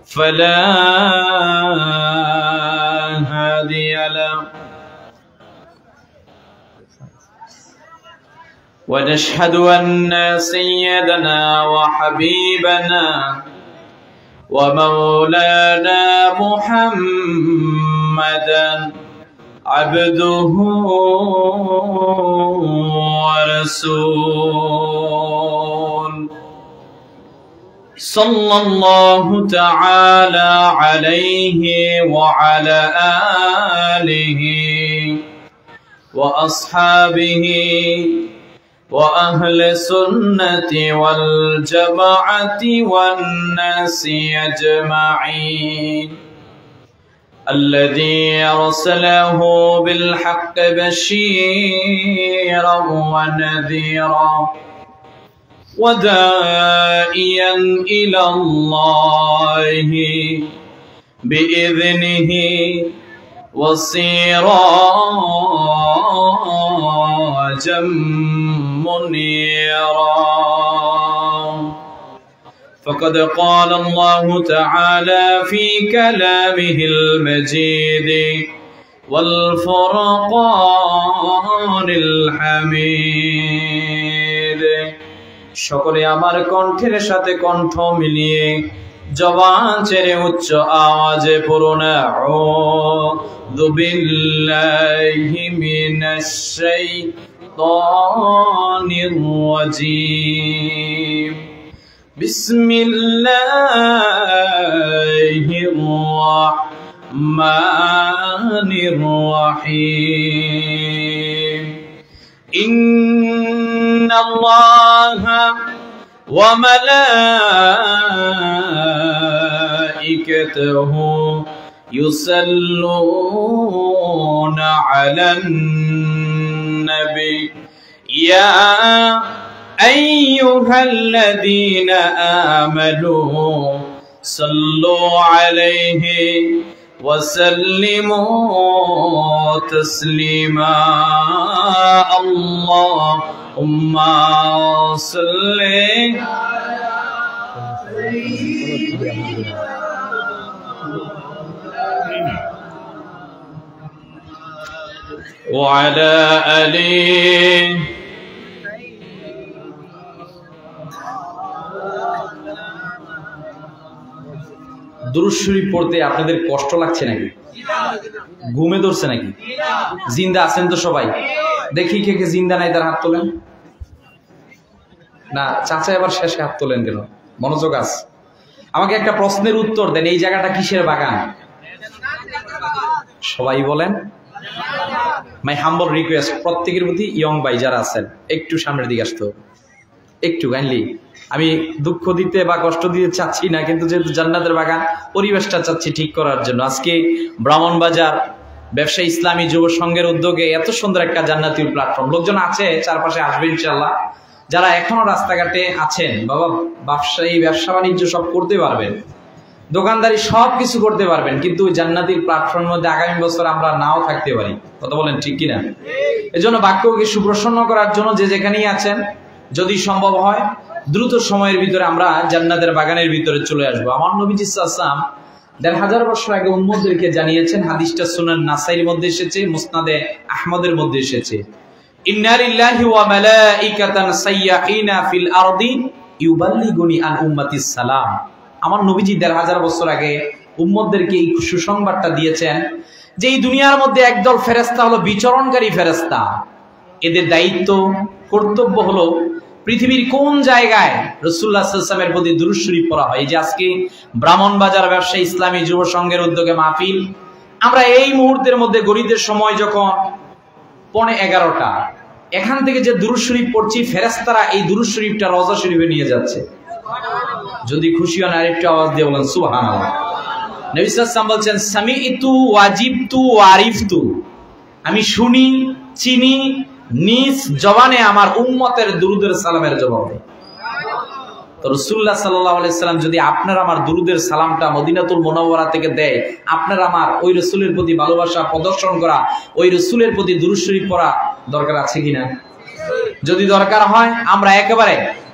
فلا هادي له ونشهد أن سيدنا وحبيبنا ومولانا محمدا عبده ورسوله صلى الله تعالى عليه وعلى آله وأصحابه وأهل السنة والجماعة والناس أجمعين الذي أرسله بالحق بشيرا ونذيرا وداعيا إلى الله بإذنه وسراجا منيرا فقد قال الله تعالى في كلامه المجيد والفرقان الحميد সকলে আমার কণ্ঠের সাথে কণ্ঠ মিলিয়ে জবান ছেড়ে উচ্চ আওয়াজে পড়ুন আউযু বিল্লাহি মিনাশ শাইতানির রাজীম বিসমিল্লাহির রাহমানির রাহিম ইন্নাল্লাহা ওয়া মালাইকাতুহু ইউসাল্লুনা আলান নবী ইয়া আইয়ুহাল্লাযীনা আমানু সাল্লু আলাইহি ওয়া সাল্লিমু তাসলিমা আল্লাহুম্মা সাল্লি وعلى آله দুরূদ শরীফ পড়তে আপনাদের কষ্ট লাগছে নাকি? ঘুমে ধরছে নাকি? জিন্দা আছেন তো সবাই? দেখি কে কে জিন্দা নাই তার হাত তোলেন। না চাচা এবার শেষে হাত তোলেন কেন? মনোযোগ আছে। আমাকে একটা প্রশ্নের উত্তর দেন, এই জায়গাটা কিসের বাগান? সবাই বলেন। মাই হাম্বল রিকোয়েস্ট প্রত্যেকের প্রতি, ইয়ং ভাই যারা আছেন একটু সামনের দিকে আসতে হবে, একটু কাইন্ডলি। আমি দুঃখ দিতে বা কষ্ট দিতে চাচ্ছি না, কিন্তু যেহেতু জান্নাতের বাগান, পরিবেশটা চাচ্ছি ঠিক করার জন্য। আজকে ব্রাহ্মণবাজার ব্যবসায়ী ইসলামী যুব সংঘের উদ্যোগে এত সুন্দর একটা জান্নাতি প্ল্যাটফর্ম, লোকজন আছে চারপাশে, আসবে ইনশাআল্লাহ। যারা এখনো রাস্তাঘাটে আছেন, বাবা ব্যবসা বাণিজ্য সব করতে পারবেন, দোকানদারি সব কিছু করতে পারবেন, কিন্তু ওই জান্নাতির প্ল্যাটফর্মের মধ্যে আগামী বছর আমরা নাও থাকতে পারি। কথা বলেন ঠিক কিনা? এজন্য বাক্যকে সুপ্রসন্ন করার জন্য যে যেখানেই আছেন, যদি সম্ভব হয় দ্রুত সময়ের ভিতরে আমরা জান্নাতের বাগানের ভিতরে চলে আসবো। আমার নবীজি সাল্লাল্লাহু আলাইহি ওয়াসাল্লাম ১৫০০ বছর আগে উম্মতদেরকে জানিয়েছেন, হাদিসটা সুনান নাসাইর মধ্যে এসেছে, মুসনাদে আহমদের মধ্যে এসেছে, ইন্না লিল্লাহি ওয়া মালাইকাতান সাইয়্যাহিনা ফিল আরদি ইউবাল্লিগুনি আন উম্মাতিস সালাম। আমার নবীজি ১৫০০ বছর আগে উম্মতদেরকে এই সুসংবাদটা দিয়েছেন যে এই দুনিয়ার মধ্যে একদল ফেরেশতা হলো বিচরণকারী ফেরেশতা। এদের দায়িত্ব, কর্তব্য হলো পৃথিবীর কোন জায়গায় রাসূলুল্লাহ সাল্লাল্লাহু আলাইহি ওয়াসাল্লামের প্রতি দুরূদ শরীফ পড়া হয়। এই যে আজকে ব্রাহ্মণবাজার ব্যবসায়ী ইসলামী যুব সংঘের উদ্যোগে মাহফিল, আমরা এই মুহূর্তের মধ্যে গরিবের সময় যখন 11:15, এখান থেকে যে দুরূদ শরীফ পড়ছি, ফেরেশতারা এই দুরূদ শরীফটা রওজা শরীফে নিয়ে যাচ্ছে। যদি খুশি হন আরেকটু আওয়াজ দিয়ে বলেন সুবহানাল্লাহ। নবী সাল্লাল্লাহু আলাইহি ওয়াসাল্লাম বলছেন, সামি'তু ওয়াজিবতু ওয়ারিফতু, আমি শুনি, চিনি, নিজ জবানে আমার উম্মতের দুরুদের সালামের জবাব দেই। তো রাসূলুল্লাহ সাল্লাল্লাহু আলাইহি সাল্লাম যদি আপনার আমার দুরুদের সালামটা মদিনাতুল মুনাওয়ারা থেকে দেয়, আপনার আমার ওই রাসূলের প্রতি ভালোবাসা প্রদর্শন করা, ওই রাসূলের প্রতি দুরূদ শরীফ পড়া দরকার আছে কিনা? যদি দরকার হয় আমরা একেবারে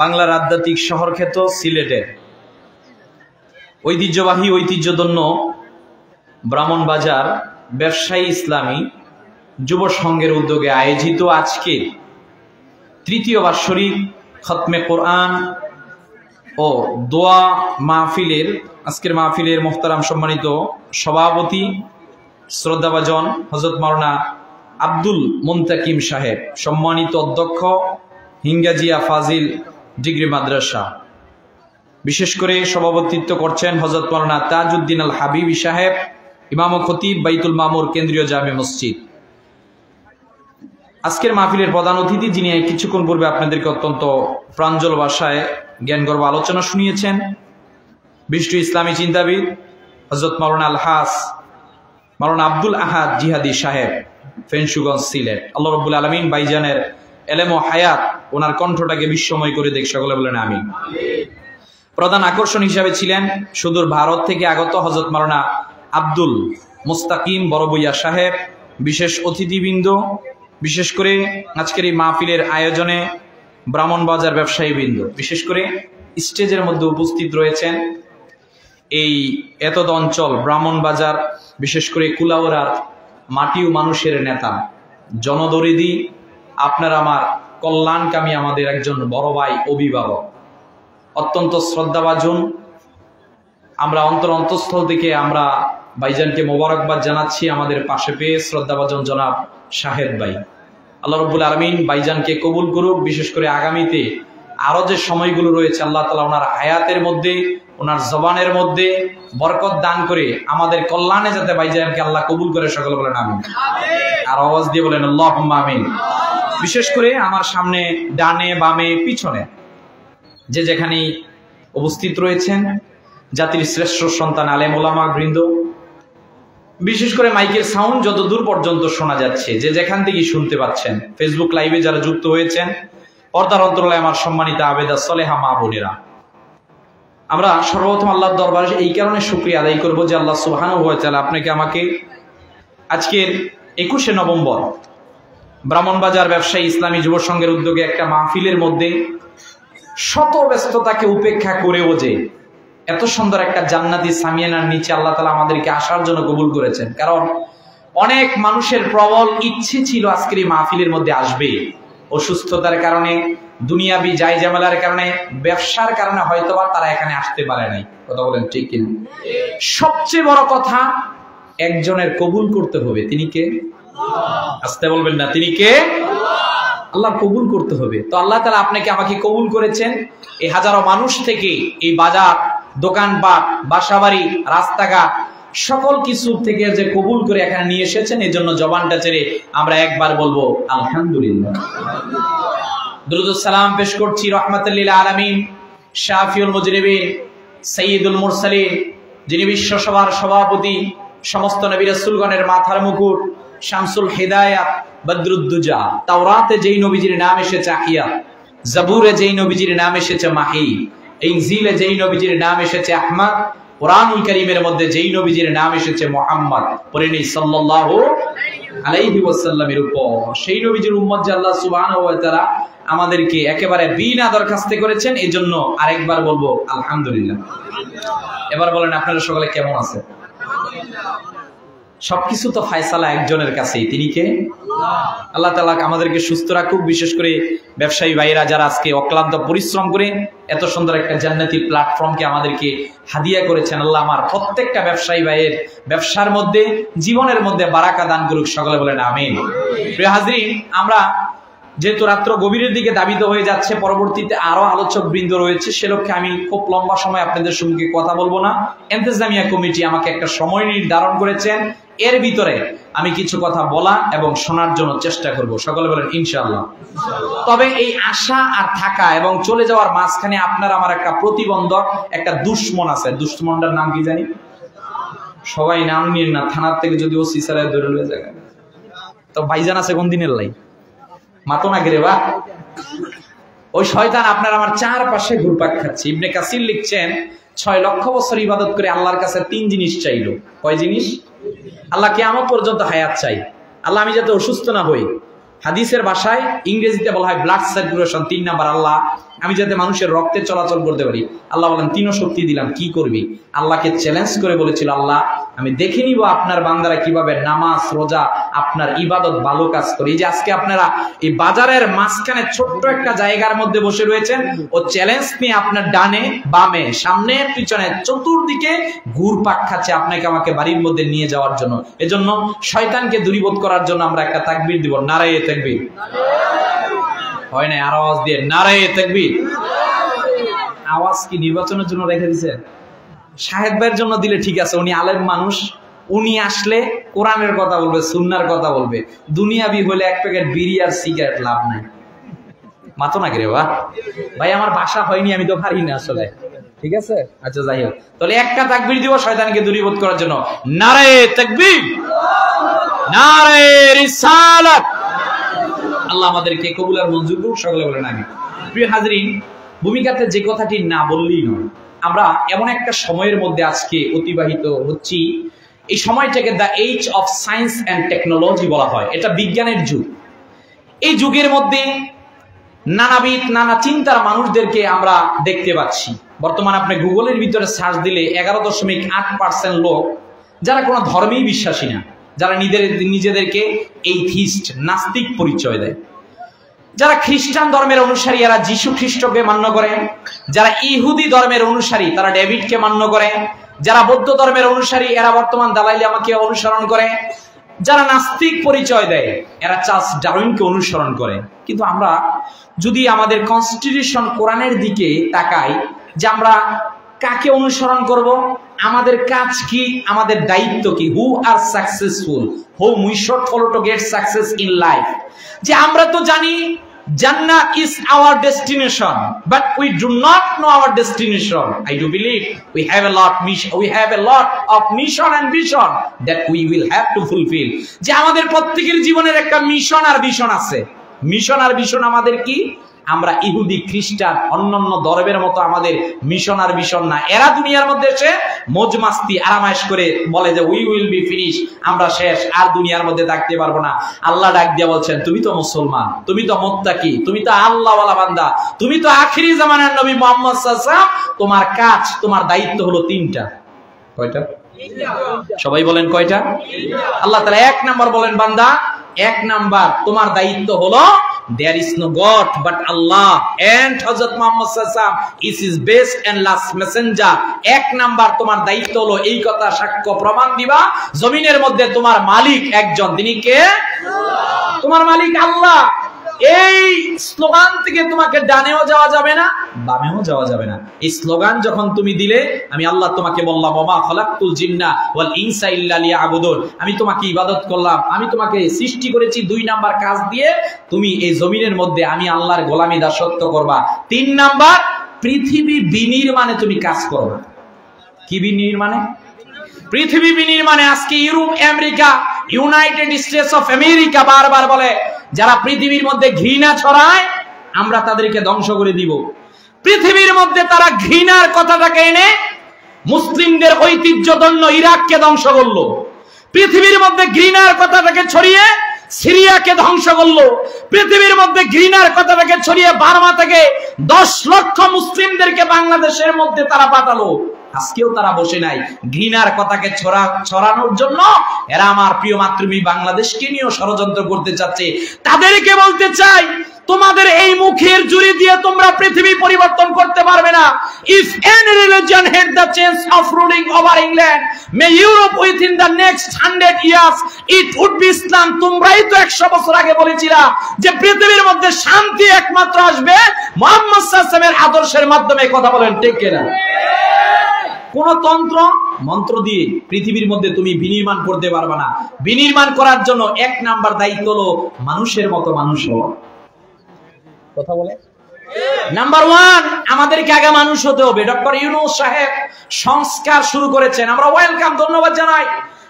বাংলার আধ্যাত্মিক শহর খ্যাত সিলেটের ঐতিহ্যবাহী ঐতিহ্যধন্য ব্রাহ্মণবাজার ব্যবসায়ী ইসলামী যুব সংঘের উদ্যোগে আয়োজিত আজকে তৃতীয় বার্ষিক খতমে কোরআন ও দোয়া মাহফিলের আজকের মাহফিলের মোহতারাম সম্মানিত সভাপতি শ্রদ্ধাভাজন হযরত মাওলানা আব্দুল মুনতাকিম সাহেব, সম্মানিত অধ্যক্ষ হিঙ্গাজিয়া ফাজিল ডিগ্রি মাদ্রাসা, বিশেষ করে সভাপতিত্ব করছেন হযরত মাওলানা তাজউদ্দিন আল হাবিবি সাহেব, ইমাম ও খতিব বাইতুল মামুর কেন্দ্রীয় জামে মসজিদ। আজকের মাহফিলের প্রধান অতিথি, যিনি কিছুক্ষণ পূর্বে আপনাদেরকে অত্যন্ত প্রাঞ্জল ভাষায় জ্ঞানগর্ভ আলোচনা শুনিয়েছেন, বিশিষ্ট ইসলামী চিন্তাবিদ হযরত মাওলানা আলহাস মাওলানা আব্দুল আহাদ জিহাদি সাহেব, ফেনসুগঞ্জ, সিলেট। আল্লাহ রাব্বুল আলামিন ভাইজানের এলেম ও হায়াত, ওনার কণ্ঠটাকে বিস্ময় করে দেখ, সকলে বলেন আমিন। প্রধান আকর্ষণ হিসাবে ছিলেন সুদূর ভারত থেকে আগত হযরত মাওলানা আব্দুল মুস্তাকিম বড়বইয়া সাহেব, বিশেষ অতিথিবৃন্দ, বিশেষ করে আজকের এই মাহফিলের আয়োজনে ব্রাহ্মণবাজার ব্যবসায়ী বৃন্দ, বিশেষ করে স্টেজের মধ্যে উপস্থিত রয়েছেন এই এতদ অঞ্চল ব্রাহ্মণবাজার, বিশেষ করে কুলাউড়ার মাটি ও মানুষের নেতা, জনদরিদি, আপনার আমার কল্যাণকামী আমাদের একজন বড় ভাই, অভিভাবক, অত্যন্ত শ্রদ্ধাভাজন। আমরা অন্তঃস্থল থেকে আমরা ভাইজানকে মোবারকবাদ জানাচ্ছি আমাদের পাশে পেয়ে, শ্রদ্ধাভাজন জনাব শাহেদ ভাই। আল্লাহ রাব্বুল আলামিন ভাইজানকে কবুল করুক। বিশেষ করে আগামীতে আরো যে সময়গুলো রয়েছে, আল্লাহ তাআলা ওনার হায়াতের মধ্যে, ওনার জবানের মধ্যে বরকত দান করে আমাদের কল্যাণে যাতে ভাইজানকে আল্লাহ কবুল করে, সকলে বলেন আমিন। আর আওয়াজ দিয়ে বলেন আল্লাহুম্মা আমিন। বিশেষ করে আমার সামনে, ডানে বামে পিছনে যে যেখানে উপস্থিত রয়েছেন জাতির শ্রেষ্ঠ সন্তান আলেম ওলামা বৃন্দ, বিশেষ করে মাইকের সাউন্ড যত দূর পর্যন্ত শোনা যাচ্ছে, যে যেখান থেকে শুনতে পাচ্ছেন, ফেসবুক লাইভে যারা যুক্ত হয়েছেন, পর্দার অন্তরালে আমার সম্মানিত আবেদা সলেহা মা বোনেরা, আমরা সর্বপ্রথম আল্লাহর দরবারে এই কারণে শুকরিয়া আদায় করব যে আল্লাহ সুবহানাহু ওয়া তাআলা আপনাকে আমাকে আজকের 21শে নভেম্বর ব্রাহ্মণবাজার ব্যবসায়ী ইসলামী যুব সংঘের উদ্যোগে একটা মাহফিলের মধ্যে শত ব্যস্ততাকে উপেক্ষা করেও যে এত সুন্দর একটা জান্নাতি সামিয়ানার নিচে আল্লাহ তাআলা আমাদেরকে আসার জন্য কবুল করেছেন। কারণ অনেক মানুষের প্রবল ইচ্ছে ছিল আজকের এই মাহফিলের মধ্যে আসবে, অসুস্থতার কারণে, দুনিয়াবি জায় জামেলার কারণে, ব্যবসার কারণে হয়তোবা তারা এখানে আসতে পারে নাই। কথা বলেন ঠিক কিনা? সবচেয়ে বড় কথা, একজনের কবুল করতে হবে। তিনি কে? আসতে বলবেন না, তিনি কে? আল্লাহ কবুল করতে হবে। তো আল্লাহ তাআলা আপনাকে আমাকে কবুল করেছেন। এই হাজারো মানুষ থেকে, এই বাজার, দোকানপাট, বাসাবাড়ি, রাস্তাঘাট, সকল কিছু থেকে যে কবুল করে এখানে নিয়ে এসেছেন, এই জন্য জবানটা ছেড়ে আমরা একবার বলবো আলহামদুলিল্লাহ। দুরূদ ও সালাম পেশ করছি রাহমাতুল লিল আলামিন, শাফিউল মুজরিবিন, সাইয়্যিদুল মুরসালিন, যিনি বিশ্বসভার সভাপতি, সমস্ত নবী রাসূলগণের মাথার মুকুট, শামসুল হিদায়াত, বদরুদ্দুজা। তাওরাতে যেই নবীজির নাম এসেছে আহিয়া, জাবুরে যেই নবীজির নাম এসেছে মাহি, ইনজিলে যেই নবীজির নাম এসেছে আহমদ, কোরআনুল কারীমের মধ্যে যেই নবীজির নাম এসেছে মুহাম্মদ পরিনি সাল্লাল্লাহু আলাইহি ওয়াসাল্লামের উপর, সেই নবীজির উম্মত যে আল্লাহ সুবহানাহু ওয়া তাআলা আমাদেরকে একেবারে বিনা দরখাস্তে করেছেন, এজন্য আরেকবার বলবো আলহামদুলিল্লাহ। এবার বলেন আপনারা সকলে কেমন আছেন? সবকিছু তো ফায়সালা একজনের কাছেই, তিনি কে? আল্লাহ তাআলা আমাদেরকে সুস্থ রাখুক। বিশেষ করে ব্যবসায়ী ভাইয়েরা যারা আজকে অক্লান্ত পরিশ্রম করে এত সুন্দর একটা জান্নাতি প্ল্যাটফর্মকে আমাদেরকে হাদিয়া করেছেন, আল্লাহ আমার প্রত্যেকটা ব্যবসায়ী ভাইয়ের ব্যবসার মধ্যে, জীবনের মধ্যে বারাকা দান করুক, সকলে বলেন আমিন। প্রিয় হাজরিন, আমরা যেহেতু রাত্র গভীরের দিকে দাবিত হয়ে যাচ্ছে, পরবর্তীতে আরো আলোচক বৃন্দ রয়েছে, সে লক্ষ্যে আমি খুব লম্বা সময় আপনাদের সঙ্গে কথা বলবো না। ইন্তেজামিয়া কমিটি আমাকে একটা সময় নির্ধারণ করেছেন, এর ভিতরে আমি কিছু কথা বলা এবং শোনার জন্য চেষ্টা করব, সকলে বলেন ইনশাআল্লাহ। তবে এই আশা আর থাকা এবং চলে যাওয়ার মাঝখানে আপনার আমার একটা প্রতিবন্ধক, একটা দুশ্মন আছে। দুশ্মনটার নাম কি জানি? সবাই নাম নিয়ে না, থানার থেকে যদি ওসি স্যারের ধরে লয়ে যায় তো ভাইজান আছে কোন দিনের লাই মাতো না গেরে বা ওই শয়তান আপনার আমার চারপাশে ঘুরপাক খাচ্ছে। ইবনে কাসির লিখছেন 6 লক্ষ বছর ইবাদত করে আল্লাহর কাছে 3 জিনিস চাইলো। কয় জিনিস? আল্লাহ কিয়ামত পর্যন্ত হায়াত চাই, আল্লাহ আমি যাতে অসুস্থ না হই, হাদিসের ভাষায় ইংরেজিতে বলা হয় ব্লাড সার্কুলেশন। 3 নাম্বার আল্লাহ, আমি যাতে মানুষের রক্তে চলাচল করতে পারি। আল্লাহ বলেন 3 শক্তি দিলাম, কি করবি? আল্লাহকে চ্যালেঞ্জ করে বলেছিল, আল্লাহ আমি দেখে নিব আপনার বান্দারা কিভাবে নামাজ রোজা আপনার ইবাদত ভালো কাজ করে। এই যে আজকে আপনারা এই বাজারের মাঝখানে ছোট্ট একটা জায়গার মধ্যে বসে রয়েছেন, ও চ্যালেঞ্জ নিয়ে আপনার ডানে বামে সামনে পিছনে চতুর্দিকে ঘুরপাক খাচ্ছে আপনাকে আমাকে বাড়ির মধ্যে নিয়ে যাওয়ার জন্য। এজন্য শয়তানকে দূরীভূত করার জন্য আমরা একটা তাকবীর দিব, নারায়ে তাকবীর। হয় না? আর আওয়াজ দিয়ে নারায়ে তাকবীর। আওয়াজ কি নির্বাচনের জন্য রেখে দিয়েছেন? সাহেব ভাইয়ের জন্য দিলে ঠিক আছে, উনি আলেম মানুষ, উনি আসলে কোরআনের কথা বলবে, সুন্নাহর কথা বলবে। দুনিয়াবি হলে এক প্যাকেট বিড়ি আর সিগারেট লাভ নাই। মাতো না রে ভাই, আমার বাসা হয়নি, আমি তো পারি না আসলে। ঠিক আছে, আচ্ছা যাই হোক, তাহলে একটা তাকবীর দিব শয়তানকে দূরীভূত করার জন্য, নারায়ে তাকবীর, নারায়ে রিসালাত। আল্লাহ আমাদেরকে কবুল আর মঞ্জুর করুক, সকলে বলেন আমিন। প্রিয় হাজরিন, ভূমিকাতে যে কথাটি না বললেই নয়, আমরা এমন একটা সময়ের মধ্যে আজকে অতিবাহিত হচ্ছি, এই সময়টাকে the age of science and technology বলা হয়। এটা বিজ্ঞানের যুগ। এই যুগের মধ্যে নানাবিধ নানা চিন্তার মানুষদেরকে আমরা দেখতে পাচ্ছি। বর্তমানে আপনি গুগলের ভিতরে সার্চ দিলে 11.8% লোক যারা কোনো ধর্মেই বিশ্বাসী না, যারা নিজেদেরকে এইথিস্ট, নাস্তিক পরিচয় দেয়। যারা খ্রিস্টান ধর্মের অনুসারী এরা যীশু খ্রিস্টকে মান্য করে, যারা ইহুদি ধর্মের অনুসারী তারা ডেভিডকে মান্য করে, যারা বৌদ্ধ ধর্মের অনুসারী এরা বর্তমান দালাই লামাকে অনুসরণ করে, যারা নাস্তিক পরিচয় দেয় এরা চার্লস ডারউইনকে অনুসরণ করে। কিন্তু আমরা যদি আমাদের কনস্টিটিউশন কোরআনের দিকে তাকাই, যে আমরা কাকে অনুসরণ করব, আমাদের কাজ কি, আমাদের দায়িত্ব কি, হু আর successful, whom we should follow to get success in life, যে আমরা তো জানি জান্নাত is our destination, but we do not know our destination. I do believe we have a lot of mission and vision that we will have to fulfill. যে আমাদের প্রত্যেকের জীবনের একটা মিশন আর ভিশন আছে। মিশন আর ভিশন আমাদের কি? আমরা ইহুদি খ্রিস্টান অন্যান্য ধর্মের মতো আমাদের মিশন আর ভিশন না। এরা দুনিয়ার মধ্যে এসে মौज মাস্তি আরামায়েশ করে বলে যে উই উইল বি ফিনিশ, আমরা শেষ, আর দুনিয়ার মধ্যে থাকতে পারবো না। আল্লাহ ডাক দিয়ে বলছেন, তুমি তো মুসলমান, তুমি তো মুত্তাকি, তুমি তো আল্লাহওয়ালা বান্দা, তুমি তো আখিরি জামানার নবী মুহাম্মদ সাল্লাল্লাহু আলাইহি ওয়াসাল্লাম, তোমার কাজ, তোমার দায়িত্ব হলো 3টা। কয়টা? সবাই বলেন কয়টা? আল্লাহ তাআলা 1 নাম্বার বলেন, বান্দা 1 নাম্বার তোমার দায়িত্ব হলো there is no God but Allah and Hazrat Muhammad sallallahu alaihi wasallam is his best and last messenger. 1 number তোমার দায়িত্ব হলো এই কথা সাক্ষ্য প্রমাণ দিবা, জমিনের মধ্যে তোমার মালিক একজন, তিনি কে? তোমার মালিক আল্লাহ। এই স্লোগান থেকে তোমাকে ডানেও যাওয়া যাবে না, বামেও যাওয়া যাবে না। এই স্লোগান যখন তুমি দিলে, আমি আল্লাহ তোমাকে বললাম ওমা খালাকতুল জিন্না ওয়াল ইনসা ইল্লা লিয়াবুদুন, আমি তোমাকে ইবাদত করলাম, আমি তোমাকে সৃষ্টি করেছি 2 নাম্বার কাজ দিয়ে, তুমি এই জমিনের মধ্যে আমি আল্লাহর গোলামি দাসত্ব করবা। 3 নাম্বার, পৃথিবী বিনির্মাণে তুমি কাজ করবা। কি বিনির্মাণে? পৃথিবী বিনির্মাণে। আজকে Europe, America, United states of America বারবার বলে যারা পৃথিবীর মধ্যে ঘৃণা ছড়ায় আমরা তাদেরকে ধ্বংস করে দিব। পৃথিবীর মধ্যে তারা ঘৃণার কথাটাকে এনে মুসলিমদের ঐতিহ্যধন্য ইরাককে ধ্বংস করলো। পৃথিবীর মধ্যে ঘৃণার কথাটাকে ছড়িয়ে সিরিয়াকে ধ্বংস করলো। পৃথিবীর মধ্যে ঘৃণার কথাটাকে ছড়িয়ে বার্মা থেকে 10 লক্ষ মুসলিমদেরকে বাংলাদেশের মধ্যে তারা পাঠালো। আজকেও তারা বসে নাই, ঘৃণার কথাকে ছড়ানোর জন্য এরা আমার প্রিয় মাতৃভূমি বাংলাদেশকে নিয়েও ষড়যন্ত্র করতে চাচ্ছে। তাদেরকে বলতে চাই, তোমাদের এই মুখের জুড়ি দিয়ে তোমরা পৃথিবী পরিবর্তন করতে পারবে না। If any religion had the chance of ruling over England, may Europe within the next 100 years, it would be Islam. তোমরাই তো 100 বছর আগে বলেছিলা যে পৃথিবীর মধ্যে শান্তি একমাত্র আসবে মুহাম্মদ সাল্লাল্লাহু আলাইহি ওয়াসাল্লামের আদর্শের মাধ্যমে। কথা বলেন ঠিক কিনা? কোন তন্ত্র মন্ত্র দিয়ে পৃথিবীর মধ্যে তুমি বিনির্মাণ করতে পারবে না। বিনির্মাণ করার জন্য 1 নাম্বার দায়িত্ব হলো মানুষের মতো মানুষ হওয়া। কথা বলে নাম্বার 1, আমাদেরকে আগে মানুষ হতে হবে। ডক্টর ইউনূস সাহেব সংস্কার শুরু করেছেন, আমরা ওয়েলকাম, ধন্যবাদ জানাই।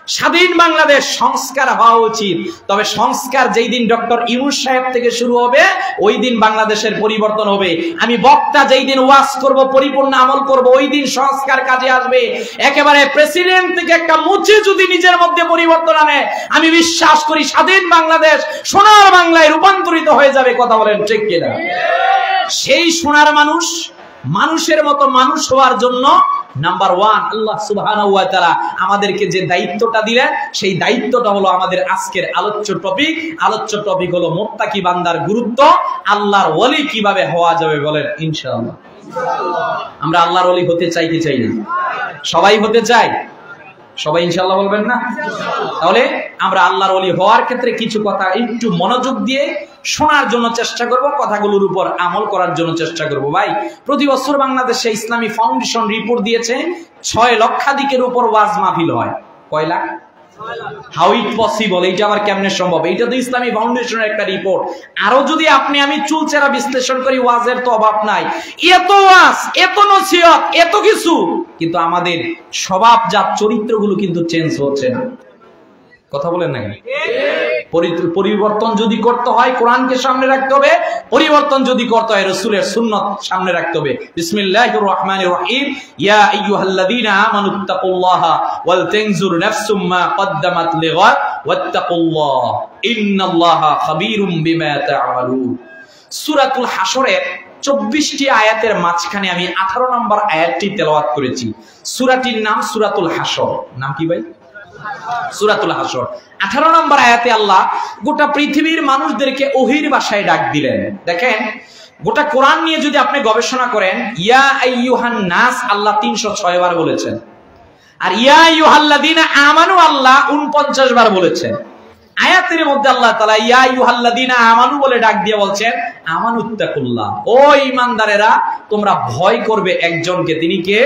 স্বাধীন বাংলাদেশ সংস্কার হওয়া উচিত। তবে সংস্কার যেই দিন ডক্টর ইউনূস সাহেব থেকে শুরু হবে ওই দিন বাংলাদেশের পরিবর্তন হবে। আমি বক্তা যেই দিন ওয়াজ করব, পরিপূর্ণ আমল করব, ওই দিন সংস্কার কাজে আসবে। একেবারে প্রেসিডেন্ট থেকে একটা মুচি যদি নিজের মধ্যে পরিবর্তন আনে, আমি বিশ্বাস করি স্বাধীন বাংলাদেশ সোনার বাংলায় রূপান্তরিত হয়ে যাবে। কথা বলেন ঠিক কিনা? সেই সোনার মানুষ, মানুষের মতো মানুষ হওয়ার জন্য নাম্বার 1 আল্লাহ সুবহানাহু ওয়া তাআলা আমাদেরকে যে দায়িত্বটা দিলেন, সেই দায়িত্বটা হলো আমাদের আজকের আলোচ্য টপিক। আলোচ্য টপিক হলো মুত্তাকি বান্দার গুরুত্ব, আল্লাহর ওলি কিভাবে হওয়া যাবে। বলেন ইনশাআল্লাহ। আমরা আল্লাহর ওলি হতে চাই কি চাই না? সবাই হতে চাই। সবাই ইনশাআল্লাহ বলবেন না? তাহলে আমরা আল্লাহর ওলি হওয়ার ক্ষেত্রে কিছু কথা একটু মনোযোগ দিয়ে শোনার জন্য চেষ্টা করব, কথাগুলোর উপর আমল করার জন্য চেষ্টা করব। ভাই, প্রতি বছর বাংলাদেশে ইসলামী ফাউন্ডেশন রিপোর্ট দিয়েছে 6 লক্ষাধিকের উপর ওয়াজ মাহফিল হয়। কয় লাখ? How it possible? এইটা আবার কেমনে সম্ভব? এইটা তো ইসলামী ফাউন্ডেশনের একটা রিপোর্ট। আরো যদি আপনি আমি চুলচেরা বিশ্লেষণ করি, ওয়াজের তো অভাব নাই। এত ওয়াজ, এত নসিহত, এত কিছু, কিন্তু আমাদের স্বভাবজাত চরিত্রগুলো কিন্তু চেঞ্জ হচ্ছে না। কথা বলেন না কেন? পরিবর্তন যদি করতে হয় কোরআনকে সামনে রাখতে হবে, পরিবর্তন যদি করতে হয় রাসূলের সুন্নাত সামনে রাখতে হবে। বিসমিল্লাহির রহমানির রহিম। ইয়া আইয়ুহাল্লাযীনা আমানুত্তাকুল্লাহা ওয়াল তানজুর নাফসুম মা কদ্দামাত লিগাদ ওয়াত্তাকুল্লাহ ইন্নাল্লাহা খাবীরুম বিমা তা'মালুন। সূরাতুল হাশরের 24টি আয়াতের মাঝখানে আমি 18 নম্বর আয়াতটি তেলাওয়াত করেছি। সূরাটির নাম সূরাতুল হাশর। নাম কি ভাই? সূরাতুল হাশর। 18 নম্বর আয়াতে আল্লাহ গোটা পৃথিবীর মানুষদেরকে ওহীর ভাষায় ডাক দিলেন। দেখেন, গোটা কোরআন নিয়ে যদি আপনি গবেষণা করেন, ইয়া আইয়ুহান নাস আল্লাহ 306 বার বলেছেন, আর ইয়া আইয়ুহাল্লাযীনা আমানু আল্লাহ 49 বার বলেছেন। আয়াতের মধ্যে আল্লাহ তাআলা ইয়া আইয়ুহাল্লাযীনা আমানু বলে ডাক দিয়ে বলছেন আমানুত্তাকুল্লাহ, ও ঈমানদারেরা তোমরা ভয় করবে একজনকে। তিনি কে?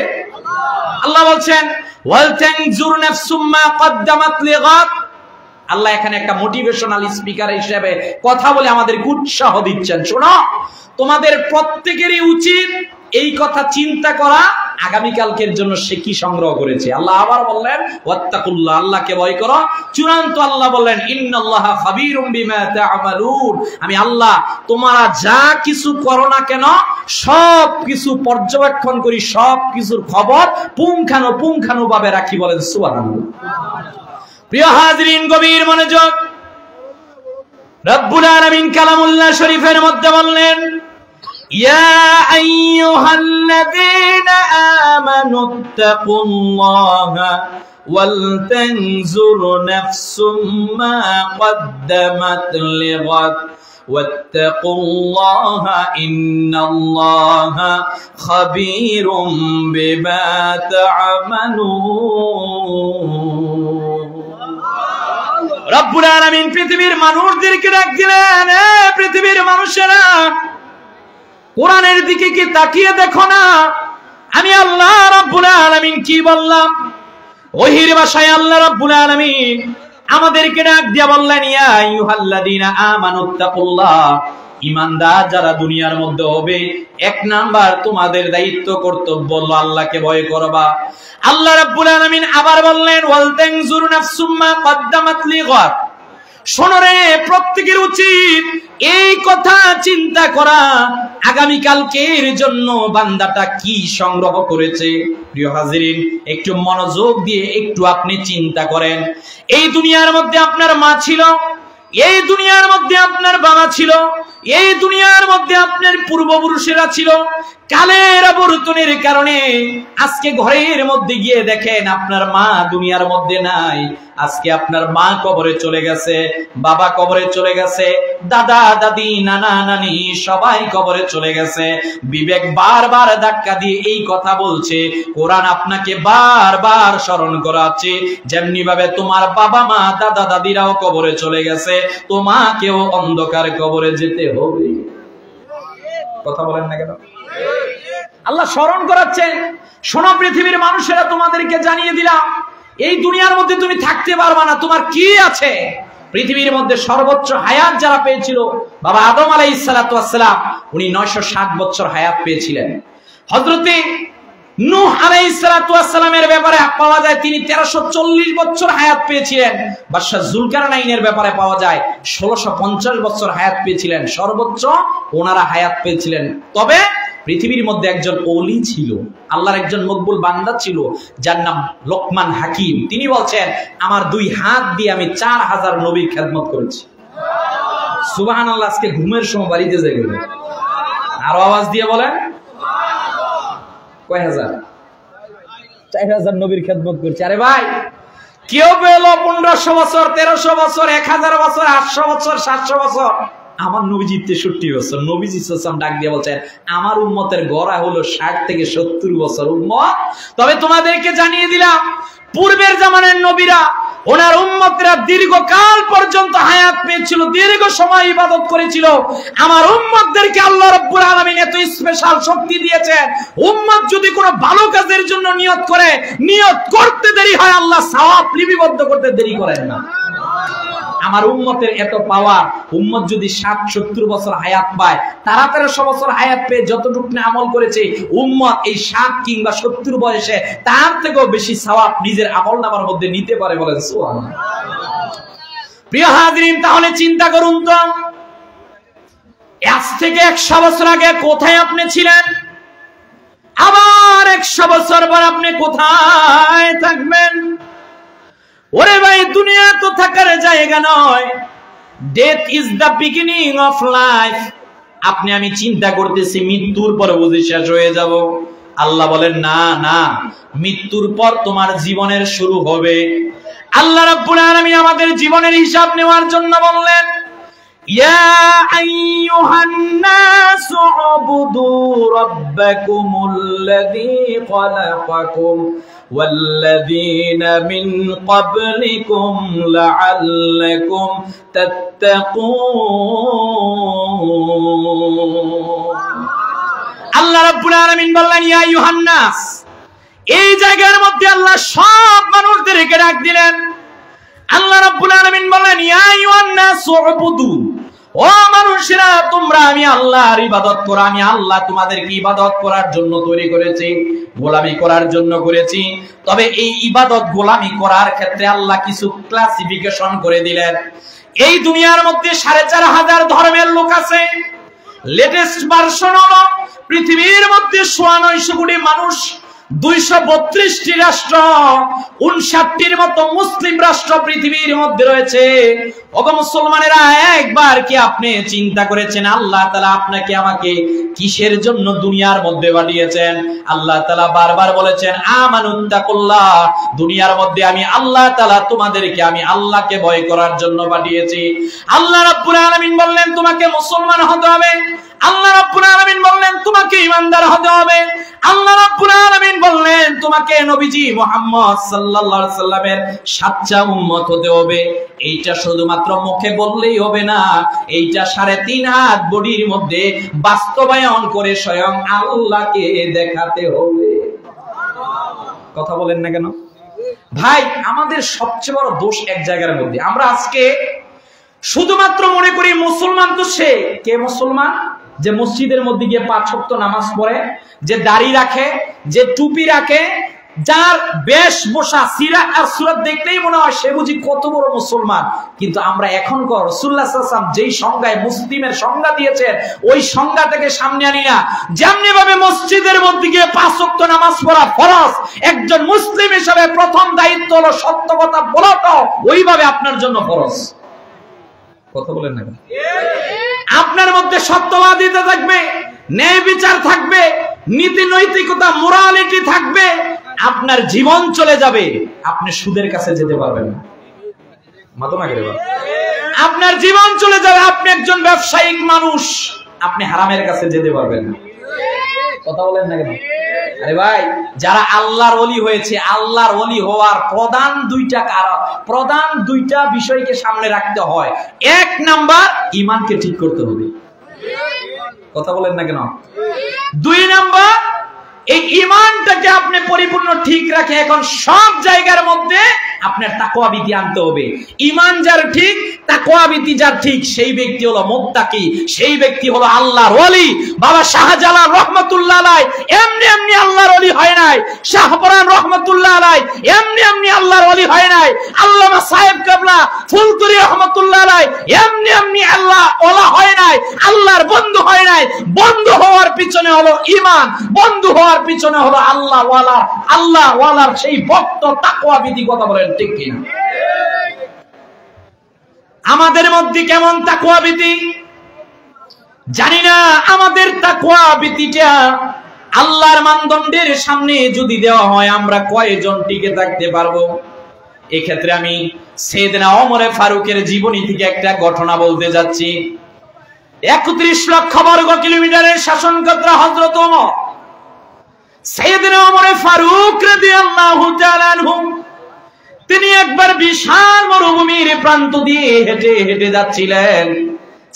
আল্লাহ বলছেন ওয়াল তানজুর নাফসুম মা কদ্দামাত লিগাদ। আল্লাহ এখানে একটা মোটিভেশনাল স্পিকার হিসেবে কথা বলে আমাদেরকে উৎসাহ দিচ্ছেন। শোনো, তোমাদের প্রত্যেকেরই উচিত এই কথা চিন্তা করা আগামীকালকের জন্য সে কি সংগ্রহ করেছে। আল্লাহ আবার বললেন ওয়াত্তাকুল্লাহ, আল্লাহকে ভয় করো। চূড়ান্ত আল্লাহ বললেন ইন্নাল্লাহা খাবীরুম বিমা তা'মালুন, আমি আল্লাহ তোমরা যা কিছু করো না কেন সব কিছু পর্যবেক্ষণ করি, সব কিছুর খবর পুঙ্খানুপুঙ্খানুভাবে রাখি। বলেন সুবহানাল্লাহ। প্রিয় হাজরিন, গভীর মনোযোগ। রব্বুল আলামিন কালামুল্লাহ শরীফের মধ্যে বললেন ইয়া আইয়ুহাল্লাযীনা আমানুত্তাকুল্লাহা ওয়াল তানজুর নাফসুম মা কদ্দামাত লিগাদ ওয়াত্তাকুল্লাহা ইন্নাল্লাহা খাবীরুম বিমা তা'মালুন। রব্বুল আলামিন পৃথিবীর মানুষদেরকে ডাক দিলেন, এ পৃথিবীর মানুষেরা, কোরআনের দিকে কি তাকিয়ে দেখো না আমি আল্লাহ রব্বুল আলামিন কি বললাম। ওহীর ভাষায় আল্লাহ রব্বুল আলামিন আমাদেরকে ডাক দিয়ে বললেন ইয়া আইয়ুহাল্লাযীনা আমানুত্তাকুল্লাহ, ঈমানদার যারা দুনিয়ার মধ্যে হবে, 1 নাম্বার তোমাদের দায়িত্ব কর্তব্য হলো আল্লাহকে ভয় করবা। আল্লাহ রাব্বুল আলামিন আবার বললেন ওয়াল তানজুর নাফসুম মা কদ্দামাত লিগাদ। শোনো রে, প্রত্যেকের উচিত এই কথা চিন্তা করা আগামীকালকের জন্য বান্দাটা কি সংগ্রহ করেছে। প্রিয় হাজিরিন, একটু মনোযোগ দিয়ে একটু আপনি চিন্তা করেন। এই দুনিয়ার মধ্যে আপনার মা ছিল, এই দুনিয়ার মধ্যে আপনার বাবা ছিল, এই দুনিয়ার মধ্যে আপনার পূর্বপুরুষেরা ছিল। কালের আবর্তনের কারণে আজকে ঘরের মধ্যে গিয়ে দেখেন আপনার মা দুনিয়ার মধ্যে নাই। আজকে আপনার মা কবরে চলে গেছে, বাবা কবরে চলে গেছে, দাদা দাদি নানা নানি সবাই কবরে চলে গেছে। বিবেক বারবার ধাক্কা দিয়ে এই কথা বলছে, কোরআন আপনাকে বারবার স্মরণ করাচ্ছে, যেমনি ভাবে তোমার বাবা মা দাদা দাদিরাও কবরে চলে গেছে, তোমাকেও অন্ধকার কবরে যেতে হবে। কথা বলেন না কেন? আল্লাহ স্মরণ করাচ্ছেন, শোনো পৃথিবীর মানুষেরা, তোমাদেরকে জানিয়ে দিলাম এই দুনিয়ার মধ্যে তুমি থাকতে পারবা না। তোমার কি আছে? পৃথিবীর মধ্যে সর্বোচ্চ হায়াত যারা পেয়েছিল, বাবা আদম আলাইহিস সালাতু ওয়াস সালাম, উনি 960 বছর হায়াত পেয়েছিলেন। হযরতে নূহ আলাইহিস সালাতু ওয়াস সালামের ব্যাপারে পাওয়া যায় তিনি 1340 বছর হায়াত পেয়েছিলেন। বাদশা যুলকারনাইনের ব্যাপারে পাওয়া যায় 1650 বছর হায়াত পেয়েছিলেন। সর্বোচ্চ ওনারা হায়াত পেয়েছিলেন। তবে পৃথিবীর মধ্যে একজন ওলি ছিল, আল্লাহর একজন মকবুল বান্দা ছিল, যার নাম লোকমান হাকিম। তিনি বলছেন, আমার 2 হাত দিয়ে আমি 4000 নবীর খেদমত করেছি। সুবহানাল্লাহ। আজকে ঘুমের সময় বাড়িতে যাই বলে আরো আওয়াজ দিয়ে বলেন, কয় হাজার? 4000 নবীর খেদমত করছে। আরে ভাই, কেউ পেল 1500 বছর, 1300 বছর, 1000 বছর, 800 বছর, 700 বছর। আমার নবীজি 63 বছর। নবীজি সাল্লাল্লাহু ডাক দিয়ে বলছেন, আমার উম্মতের গড়া হলো 60 থেকে 70 বছর উম্মত। তবে তোমাদেরকে জানিয়ে দিলাম, পূর্বের জামানার নবীরা ওনার উম্মতরা দীর্ঘকাল পর্যন্ত হায়াত পেয়েছিল, দীর্ঘ সময় ইবাদত করেছিল। আমার উম্মতদেরকে আল্লাহ রাব্বুল আলামিন এত স্পেশাল শক্তি দিয়েছেন, উম্মত যদি কোনো ভালো কাজের জন্য নিয়ত করে, নিয়ত করতে দেরি হয়, আল্লাহ সওয়াব লিপিবদ্ধ করতে দেরি করেন না। আমার উম্মতের এত পাওয়ার, উম্মত যদি 60-70 বছর হায়াত পায়, তারা 1300 বছর হায়াত পেয়ে যতটুকু আমল করেছে, উম্মত এই 60 কিংবা 70 বয়সে তার থেকেও বেশি সওয়াব নিজের আমলনামার মধ্যে নিতে পারে। বলেন সুবহানাল্লাহ। প্রিয় হাজিরিন, তাহলে চিন্তা করুন তো, আজ থেকে 100 বছর আগে কোথায় আপনি ছিলেন? আবার 100 বছর পর আপনি কোথায় থাকবেন? ওরে ভাই, দুনিয়া তো থাকার জায়গা নয়। Death is the beginning of life. আপনি আমি চিন্তা করতেছি মৃত্যুর পর বুঝি শেষ হয়ে যাব। আল্লাহ বলেন, না না, মৃত্যুর পর তোমার জীবনের শুরু হবে। আল্লাহ রাব্বুল আলামিন আমাদের জীবনের হিসাব নেওয়ার জন্য বললেন, ইয়া আইয়ুহান নাসু উবুদু রাব্বাকুমুল্লাযী খালাকাকুম ওয়াল্লাযীনা মিন ক্বাবলিকুম লাআল্লাকুম তাত্তাকুন। আল্লাহ রাব্বুল আলামিন বললেন, ইয়া আইয়ুহান নাস। এই জায়গার মধ্যে আল্লাহ সব মানুষদেরকে ডাক দিলেন। আল্লাহ রাব্বুল আলামিন বললেন, ইয়া আইয়ুহান নাস উবুদু, ও মানুষেরা, তোমরা আমি আল্লাহর ইবাদত করো। আমি আল্লাহ তোমাদেরকে ইবাদত করার জন্য তৈরি করেছি, গোলামি করার জন্য করেছি। তবে এই ইবাদত গোলামি করার ক্ষেত্রে আল্লাহ কিছু ক্লাসিফিকেশন করে দিলেন। এই দুনিয়ার মধ্যে 4500 ধর্মের লোক আছে। লেটেস্ট ভার্সন হলো পৃথিবীর মধ্যে 9.5 কোটি মানুষ, 232টি রাষ্ট্র, 59টির মতো মুসলিম রাষ্ট্র পৃথিবীর মধ্যে রয়েছে। ওগো মুসলমানেরা, একবার কি আপনি চিন্তা করেছেন আল্লাহ তাআলা আপনাকে আমাকে কিসের জন্য দুনিয়ার মধ্যে পাঠিয়েছেন? আল্লাহ তাআলা বারবার বলেছেন, আমানুত্তাকুল্লাহ। দুনিয়ার মধ্যে আমি আল্লাহ তাআলা তোমাদেরকে আমি আল্লাহকে ভয় করার জন্য পাঠিয়েছি। আল্লাহ রাব্বুল আলামিন বললেন, তোমাকে মুসলমান হতে হবে। আল্লাহ রাব্বুল আলামিন বললেন, তোমাকে ঈমানদার হতে হবে। আল্লাহ রাব্বুল আলামিন বললেন, তোমাকে নবীজি মুহাম্মদ সাল্লাল্লাহু আলাইহি সাল্লামের সাচ্চা উম্মত হতে হবে। এইটা শুধুমাত্র মুখে বললেই হবে না, এইটা 3.5 হাত বডির মধ্যে বাস্তবায়ন করে স্বয়ং আল্লাহকে দেখাতে হবে। কথা বলেন না কেন ভাই? আমাদের সবচেয়ে বড় দোষ এক জায়গার মধ্যে, আমরা আজকে শুধুমাত্র মনে করি মুসলমান তো সে কে মুসলমান, যে মসজিদের মধ্যে গিয়ে 5 ওয়াক্ত নামাজ পড়ে, যে দাড়ি রাখে, যে টুপি রাখে, যার বেশভূষা সিরাত আর সুরাত দেখলেই মনে হয় সে বুঝি কত বড় মুসলমান। কিন্তু আমরা এখনকার রাসূলুল্লাহ সাল্লাল্লাহু আলাইহি ওয়াসাল্লাম যেই সংজ্ঞায় মুসলিমের সংজ্ঞা দিয়েছেন, ওই সংজ্ঞাটাকে সামনে আনি না। যেমনি ভাবে মসজিদের মধ্যে গিয়ে 5 ওয়াক্ত নামাজ পড়া ফরজ, একজন মুসলিম হিসেবে প্রথম দায়িত্ব হলো সত্য কথা বলাটা, ওইভাবে আপনার জন্য ফরজ। কথা বলেন না কেন? আপনার মধ্যে সত্যবাদিতা থাকবে, ন্যায় বিচার থাকবে, নীতি নৈতিকতা মোরালিটি থাকবে, আপনার জীবন চলে যাবে। আপনি সুদের কাছে যেতে পারবেন না, আপনার জীবন চলে যাবে। আপনি একজন ব্যবসায়িক মানুষ, আপনি হারামের কাছে যেতে পারবেন না। কথা বলেন না কেন? আরে ভাই, যারা আল্লাহর ওলি হয়েছে, আল্লাহর ওলি হওয়ার প্রধান 2টা কারণ, প্রধান 2টা বিষয়কে সামনে রাখতে হয়। 1 নাম্বার, ঈমানকে ঠিক করতে হবে। কথা বলেন না কেন? 2 নাম্বার, এই ঈমানটাকে আপনি পরিপূর্ণ ঠিক রাখে এখন সব জায়গার মধ্যে আপনার তাকওয়াবিতি আনতে হবে। ঈমান যার ঠিক, তাকওয়াবিতি যার ঠিক, সেই ব্যক্তি হলো মুত্তাকি, সেই ব্যক্তি হলো আল্লাহর ওলি। বাবা শাহজালাল রহমাতুল্লাহ আলাইহি এমনি এমনি আল্লাহর ওলি হয় নাই, শাহপরান রহমাতুল্লাহ আলাইহি এমনি এমনি আল্লাহর ওলি হয় নাই, আল্লামা সাহেব কাবলা ফুলতুরি রহমাতুল্লাহ আলাইহি এমনি এমনি আল্লাহ ওলা হয় নাই, আল্লাহর বন্ধু হয় নাই। বন্ধু হওয়ার পিছনে হলো ঈমান, বন্ধু হওয়ার পিছনে হলো আল্লাহ ওয়ালা, আল্লাহ ওয়ালার সেই ভক্ত তাকওয়াবিতি। কথা বলেন ঠিক কিনা? আমাদের মধ্যে কেমন তাকওয়াবিতি জানি না। আমাদের তাকওয়াবিতিটা আল্লাহর মানদণ্ডের সামনে যদি দেওয়া হয়, আমরা কয়জন টিকে থাকতে পারবো? এক্ষেত্রে আমি সাইয়েদনা ওমর ফারুকের জীবনী থেকে একটা ঘটনা বলতে যাচ্ছি। 31 লক্ষ বর্গ কিলোমিটারের শাসনকর্তা হযরত ওমর, সাইয়েদনা ওমর ফারুক রাদিয়াল্লাহু তাআলা আনহু, তিনি একবার বিশাল মরুভূমির প্রান্ত দিয়ে হেঁটে হেঁটে যাচ্ছিলেন।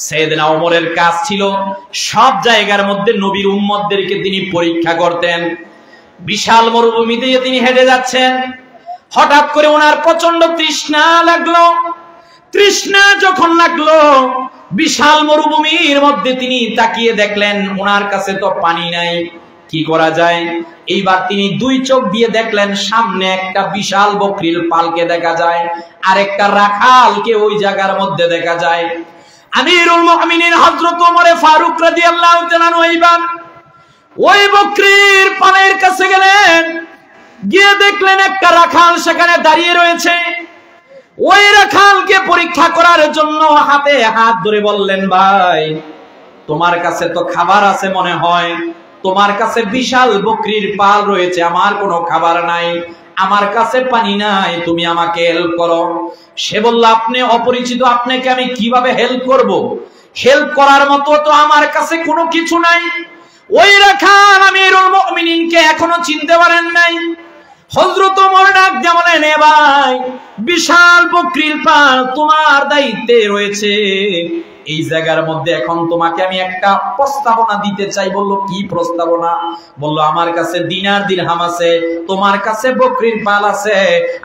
সাইয়েদনা ওমরের কাজ ছিল সব জায়গার মধ্যে নবীর উম্মতদেরকে তিনি পরীক্ষা করতেন। বিশাল মরুভূমি দিয়ে তিনি হেঁটে যাচ্ছেন, হঠাৎ করে ওনার প্রচন্ড তৃষ্ণা লাগলো। তৃষ্ণা যখন লাগলো, বিশাল মরুভূমির মধ্যে তিনি তাকিয়ে দেখলেন ওনার কাছে তো পানি নাই, কি করা যায়? এইবার তিনি দুই চোখ দিয়ে দেখলেন সামনে একটা বিশাল বকরির পালকে দেখা যায়, আর একটা রাখালকে ওই জায়গার মধ্যে দেখা যায়। আমিরুল মুমিনিন হযরত ওমর ফারুক রাদিয়াল্লাহু তাআলা এইবার ওই বকরির পালের কাছে গেলেন, গিয়ে দেখলেন একটা রাখাল সেখানে দাঁড়িয়ে রয়েছে। ওই রাখালকে পরীক্ষা করার জন্য হাতে হাত ধরে বললেন, ভাই তোমার কাছে তো খাবার আছে মনে হয়, তোমার কাছে বিশাল বকরির পাল রয়েছে, আমার কোনো খাবার নাই, আমার কাছে পানি নাই, তুমি আমাকে হেল্প করো। সে বলল, আপনি অপরিচিত, আপনাকে আমি কিভাবে হেল্প করব? হেল্প করার মতো তো আমার কাছে কোনো কিছু নাই। ওই রাখাল আমিরুল মুমিনিনকে এখনো চিনতে পারেন নাই। হযরত ওমর ডাক দিয়ে বলেন, এ ভাই, বিশাল বকরির পাল তোমার দায়িত্বে রয়েছে, এই জায়গার মধ্যে এখন তোমাকে আমি একটা প্রস্তাবনা দিতে চাই। বলল, কি প্রস্তাবনা? বলল, আমার কাছে দিনার দিরহাম আছে, তোমার কাছে বকরির পাল আছে,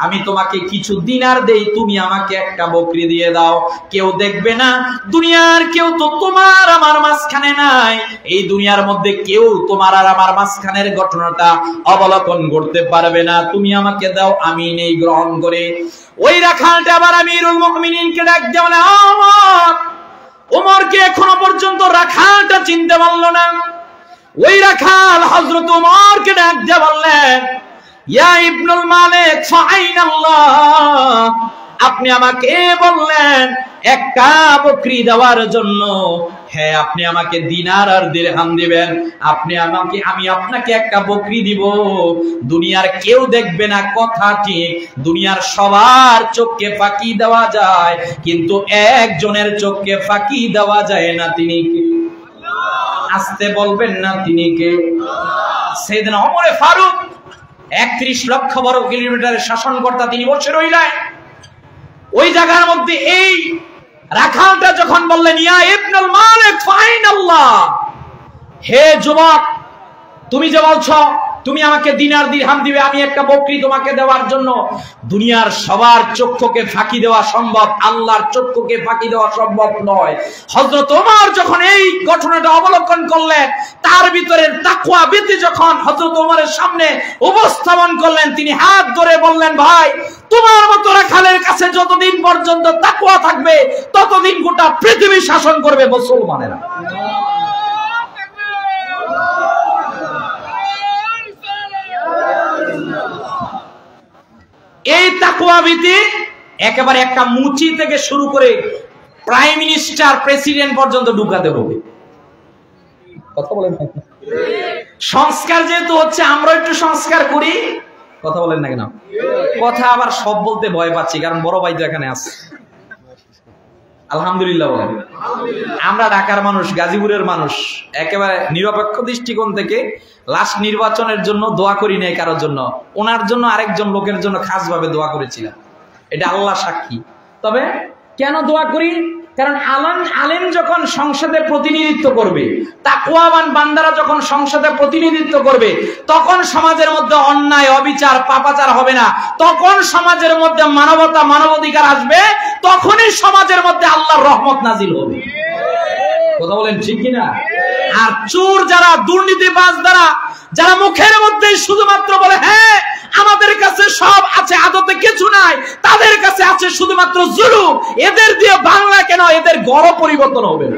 আমি তোমাকে কিছু দিনার দেই, তুমি আমাকে একটা বকরি দিয়ে দাও। কেউ দেখবে না, দুনিয়ার কেউ তো তোমার আমার মাঝখানে নাই, এই দুনিয়ার মধ্যে কেউ তোমার আর আমার মাঝখানের ঘটনাটা অবলোকন করতে পারবে না, তুমি আমাকে দাও, আমি নেই গ্রহণ করে। ওই রাখালটা আবার আমিরুল মুমিনিনকে ডাক দিয়ে বলে, ওমরকে এখনো পর্যন্ত রাখালটা চিনতে পারলো না। ওই রাখাল হযরত ওমরকে ডাক দিয়ে বললেন, ইয়া ইবনুল মালিক ফাআইনাল্লাহ, আপনি আমাকে বললেন একটা বকরি দেওয়ার জন্য, হ্যাঁ আপনি আমাকে দিনার আর দিরহাম দিবেন, আমি আপনাকে একটা বকরি দিব, দুনিয়ার কেউ দেখবে না, কথা ঠিক, দুনিয়ার সবার চোখকে ফাঁকি দেওয়া যায়, কিন্তু একজনের চোখকে ফাঁকি দেওয়া যায় না, তিনি কে? আসতে বলবেন না, তিনি কে? সাইয়েদনা ওমর ফারুক 31 লক্ষ বর্গ কিলোমিটারের শাসনকর্তা, তিনি বসে রইলেন। ওই জায়গার মধ্যে এই রাখালটা যখন বললেন, ইয়া ইবনুল মালিক ফাইনাল্লাহ, হে যুবক, তুমি যে বলছো তুমি আমাকে দিনার দিরহাম দিবে, আমি একটা বকরি তোমাকে দেওয়ার জন্য, দুনিয়ার সবার চক্ষুকে ফাঁকি দেওয়া সম্ভব, আল্লাহর চক্ষুকে ফাঁকি দেওয়া সম্ভব নয়। হযরত ওমর যখন এই ঘটনাটা অবলোকন করলেন, তার ভিতরের তাকওয়া ভীতি যখন হযরত ওমরের সামনে উপস্থাপন করলেন, তিনি হাত ধরে বললেন, ভাই তোমার মতো রাখালের কাছে যতদিন পর্যন্ত তাকওয়া থাকবে, ততদিন গোটা পৃথিবী শাসন করবে মুসলমানেরা। এই তাকওয়া ভীতি একেবারে একটা মুচি থেকে শুরু করে প্রাইম মিনিস্টার, প্রেসিডেন্ট পর্যন্ত ঢুকাতে হবে। কথা বলেন না? সংস্কার যেহেতু হচ্ছে, আমরা একটু সংস্কার করি। কথা বলেন না কেন? কথা আবার সব বলতে ভয় পাচ্ছি, কারণ বড় ভাই তো এখানে আছে। আলহামদুলিল্লাহ বলেন। আমরা ঢাকার মানুষ, গাজীপুরের মানুষ, একেবারে নিরপেক্ষ দৃষ্টিকোণ থেকে লাস্ট নির্বাচনের জন্য দোয়া করি নাই কারোর জন্য, ওনার জন্য আরেকজন লোকের জন্য খাস ভাবে দোয়া করেছিলাম, এটা আল্লাহ সাক্ষী। তবে কেন দোয়া করি? কারণ আলেম যখন সংসদে প্রতিনিধিত্ব করবে, তাকওয়াবান বান্দারা যখন সংসদে প্রতিনিধিত্ব করবে, তখন সমাজের মধ্যে অন্যায়, অবিচার, পাপাচার হবে না। তখন সমাজের মধ্যে মানবতা, মানবাধিকার আসবে। তখনই সমাজের মধ্যে আল্লাহর রহমত নাজিল হবে। কথা বলেন ঠিক কিনা? আর চোর যারা, দুর্নীতিবাজ যারা মুখের মধ্যে শুধুমাত্র বলে হ্যাঁ আমাদের কাছে সব আছে, আদতে কিছু নাই, তাদের কাছে আছে শুধুমাত্র জুলুম, এদের দিয়ে বাংলা কেন, এদের গড় পরিবর্তন হবে না।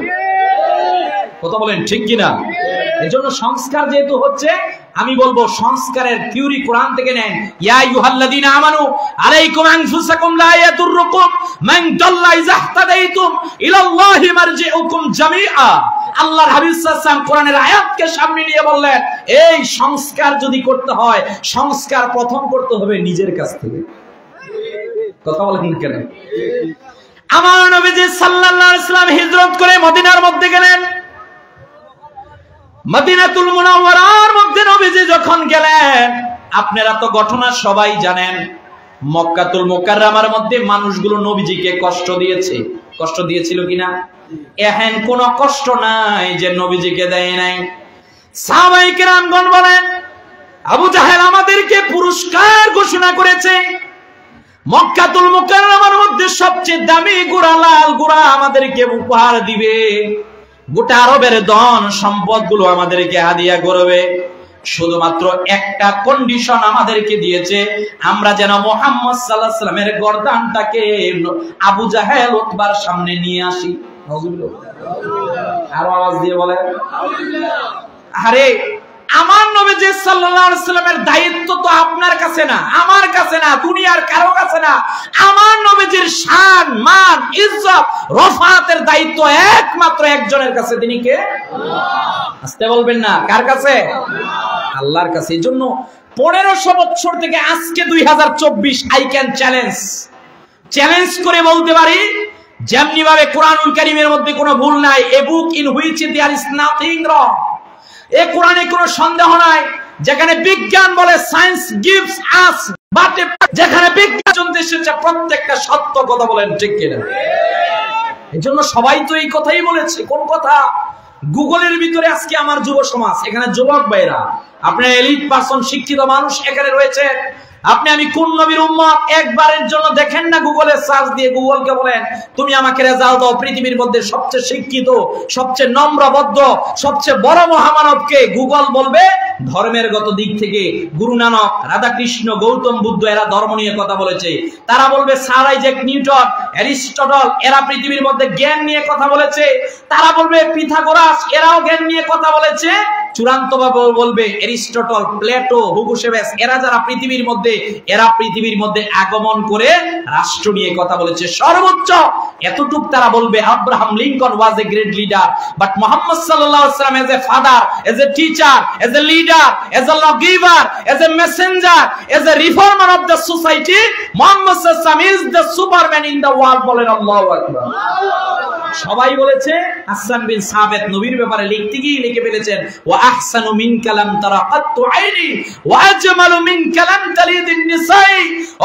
কথা বলেন ঠিক কিনা? এজন্য সংস্কার যেহেতু হচ্ছে, আমি বলবো সংস্কারের থিওরি কোরআন থেকে নেন। ইয়া আইয়ুহাল্লাযীনা আমানু আলাইকুম আনফুসাকুম লা ইয়াদুররুকুম মান দাল্লা ইযা ইহতাদাইতুম ইলাল্লাহি মারজিউকুম জামিআ। আল্লাহর হাবিব সাল্লাল্লাহু আলাইহি ওয়াসাল্লাম কোরআনের আয়াতকে সামনে নিয়ে বললেন, এই সংস্কার যদি করতে হয়, সংস্কার প্রথম করতে হবে নিজের কাছ থেকে। কথা বলেন কেন? আমার নবীজি সাল্লাল্লাহু আলাইহি ওয়াসাল্লাম হিজরত করে মদিনার মধ্যে গেলেন। মদিনাতুল মুনাওয়ারার মধ্যে নবীজি যখন গেলেন, আপনারা তো ঘটনা সবাই জানেন, মক্কাতুল মুকাররমার মধ্যে মানুষগুলো নবীজিকে কষ্ট দিয়েছে। কষ্ট দিয়েছিল কিনা? এখন কোনো কষ্ট নাই যে নবীজিকে দেয় নাই। সাহাবায়ে কেরামগণ বলেন, আবু জাহেল আমাদেরকে পুরস্কার ঘোষণা করেছে, মক্কাতুল মুকাররমার মধ্যে সবচেয়ে দামি ঘোড়া, লাল ঘোড়া আমাদেরকে উপহার দিবে, গোটা আরবের ধন সম্পদ গুলো আমাদেরকে হাদিয়া করবে। শুধুমাত্র একটা কন্ডিশন আমাদেরকে দিয়েছে, আমরা যেন মুহাম্মদ সাল্লাল্লাহু আলাইহি ওয়াসাল্লামের গর্দানটাকে আবু জাহেল উতবার সামনে নিয়ে আসি। আরো আওয়াজ দিয়ে বলেন আরে আমার নবীজি সাল্লাল্লাহু আলাইহি ওয়াসাল্লামের দায়িত্ব তো আপনার কাছে না, আমার কাছে না, দুনিয়ার কারো কাছে না। আমার নবীজির শান, মান, ইজ্জত, রফাতের দায়িত্ব একমাত্র একজনের কাছে। তিনি কে? আস্তে বলবেন না, কার কাছে? আল্লাহর কাছে। এজন্য 1500 বছর থেকে আজকে 2024 আই ক্যান চ্যালেঞ্জ করে বলতে পারি, যেমনি ভাবে কোরআনুল কারীমের মধ্যে কোনো ভুল নাই, a book in which there is nothing wrong, এ কোরআনে কোনো সন্দেহ নাই। যেখানে বিজ্ঞান বলে সায়েন্স গিভস আস, বাট যেখানে বিজ্ঞান জানতে এসেছে প্রত্যেকটা সত্য। কথা বলেন ঠিক কিনা? এজন্য সবাই তো এই কথাই বলেছে। কোন কথা? গুগলের ভিতরে আজকে আমার যুব সমাজ, এখানে যুবক ভাইরা, আপনার এলিট পারসন, শিক্ষিত মানুষ এখানে রয়েছে। আপনি আমি কোন নবীর উম্মত একবারের জন্য দেখেন না, গুগলে সার্চ দিয়ে গুগলকে বলেন তুমি আমাকে রেজাল্ট দাও পৃথিবীর মধ্যে সবচেয়ে শিক্ষিত, সবচেয়ে নম্রবদ্ধ, সবচেয়ে বড় মহামানবকে। গুগল বলবে ধর্মের গত দিক থেকে গুরু নানক, রাধাকৃষ্ণ, গৌতম বুদ্ধ, এরা ধর্ম নিয়ে কথা বলেছে। তারা বলবে স্যার আইজ্যাক নিউটন, অ্যারিস্টটল, এরা পৃথিবীর মধ্যে জ্ঞান নিয়ে কথা বলেছে। তারা বলবে পিথাগোরাস, এরাও জ্ঞান নিয়ে কথা বলেছে। চূড়ান্ত ভাবে বলবে এরিস্টটল, প্লেটো, হুগো চ্যাভেজ, এরা যারা পৃথিবীর মধ্যে আগমন করে রাষ্ট্র নিয়ে কথা বলেছে। সর্বোচ্চ এতটুক তারা বলবে Abraham Lincoln was a great leader, but Muhammad সাল্লাল্লাহু আলাইহি ওয়াসাল্লাম as a father, as a teacher, as a leader, as a law giver, as a messenger, as a reformer of the society, Muhammad সাল্লাল্লাহু আলাইহি ওয়াসাল্লাম is the superman in the world. বলেন আল্লাহু আকবার। সবাই বলেছে। হাসান বিন সাবিত নবীর ব্যাপারে লিখতে গিয়ে লিখে ফেলেছেন, ওয়া আহসানু মিন কালাম তারা কাত্তু আইনি ওয়া আজমালু মিন কালাম তালিদিন নিসাই।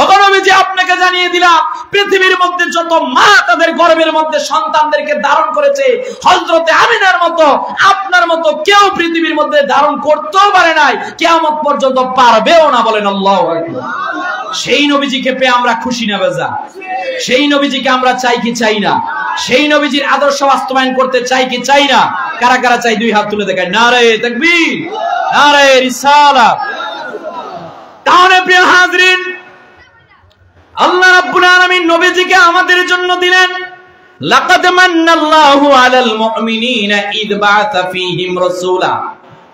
ওগো নবীজি, আপনাকে জানিয়ে দিলাম পৃথিবীর মধ্যে যত মা তাদের গর্ভের মধ্যে সন্তানদেরকে ধারণ করেছে, হযরতে আমিনার মতো, আপনার মতো কেউ পৃথিবীর মধ্যে ধারণ করতেও পারে নাই, কিয়ামত পর্যন্ত পারবেও না। বলেন আল্লাহু আকবার। সেই নবীজিকে পেয়ে আমরা খুশি না বেজা? সেই নবীজিকে আমরা চাই কি চাই না? সেই নবীজির আদর্শ বাস্তবায়ন করতে চাই কি চাই না? কারা কারা চাই দুই হাত তুলে দেখায়। নারে তাকবীর, নারে রিসালাত। তাহলে প্রিয় হাজরিন, আল্লাহ রাব্বুল আলামিন নবীজিকে আমাদের জন্য দিলেন। লাকাদ মান্নাল্লাহু আলাল মুমিনিনা ইদ বাআসা ফীহিম রাসূলা।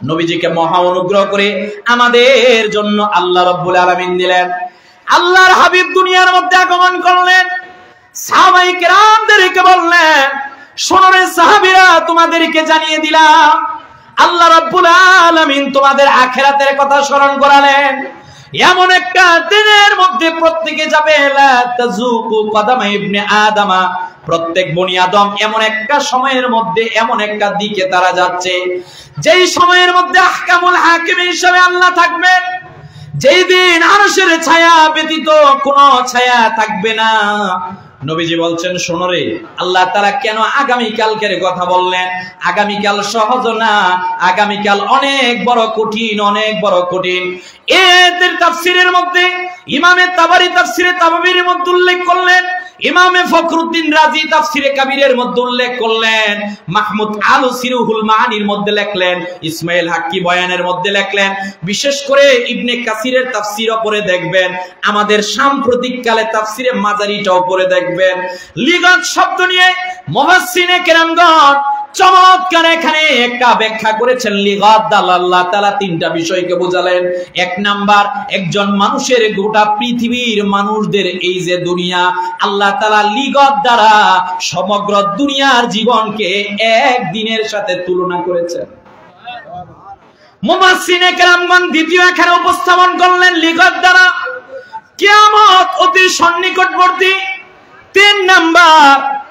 নবীজিকে মহা অনুগ্রহ করে আমাদের জন্য আল্লাহ রাব্বুল আলামিন দিলেন। আল্লাহর হাবিব দুনিয়ার মধ্যে আগমন করলেন। সাহাবায়ে কেরামদেরকে বললেন, শোনো রে সাহাবীরা, তোমাদেরকে জানিয়ে দিলাম আল্লাহ রাব্বুল আলামিন তোমাদের আখিরাতের কথা স্মরণ করালেন। এমন একটা দিনের মধ্যে প্রত্যেকে যাবে, লা তাযুকু কদামা ইবনে আদামা, প্রত্যেক বনি আদম এমন একটা সময়ের মধ্যে, এমন একটা দিকে তারা যাচ্ছে, যেই সময়ের মধ্যে আহকামুল হাকিম হিসেবে আল্লাহ থাকবেন, যেই দিন আরশের ছায়া ব্যতীত কোনো ছায়া থাকবে না, নবীজি বলছেন, শোনো রে, আল্লাহ তাআলা কেন আগামীকালকের কথা বললেন? আগামীকাল সহজ না, আগামীকাল অনেক বড় কঠিন, অনেক বড় কঠিন। এদের তাফসীরের মধ্যে ইমামে তাবারি তাফসীরে তাবাবির মধ্যে উল্লেখ করলেন, ইমামে ফখরুদ্দিন রাজি তাফসীরে কাবীরের মধ্যে উল্লেখ করলেন, মাহমুদ আলুসি রুহুল মাআনির মধ্যে লেখলেন, ইসমাইল হাক্কি বয়ানের মধ্যে লেখলেন, বিশেষ করে ইবনে কাসিরের তাফসীর পড়ে দেখবেন, আমাদের সাম্প্রতিক কালে তাফসীরে মাজারিটাও পড়ে দেখবেন। লিগাত শব্দ নিয়ে মুফাসসিরে কেরামগণ চমৎকার এখানে একটা ব্যাখ্যা করেছেন। লিগাত দ্বারা আল্লাহ তাআলা তিনটা বিষয়কে বোঝালেন। এক নাম্বার, একজন মানুষের গোটা পৃথিবীর মানুষদের এই যে দুনিয়া, আল্লাহ তাআলা লিগাত দ্বারা সমগ্র দুনিয়ার জীবনকে এক দিনের সাথে তুলনা করেছেন। মুফাসসিরে কেরামগণ দ্বিতীয় এখানে উপস্থাপন করলেন, লিগাত দ্বারা কিয়ামত অতি সন্নিকটবর্তী। তিন নাম্বার,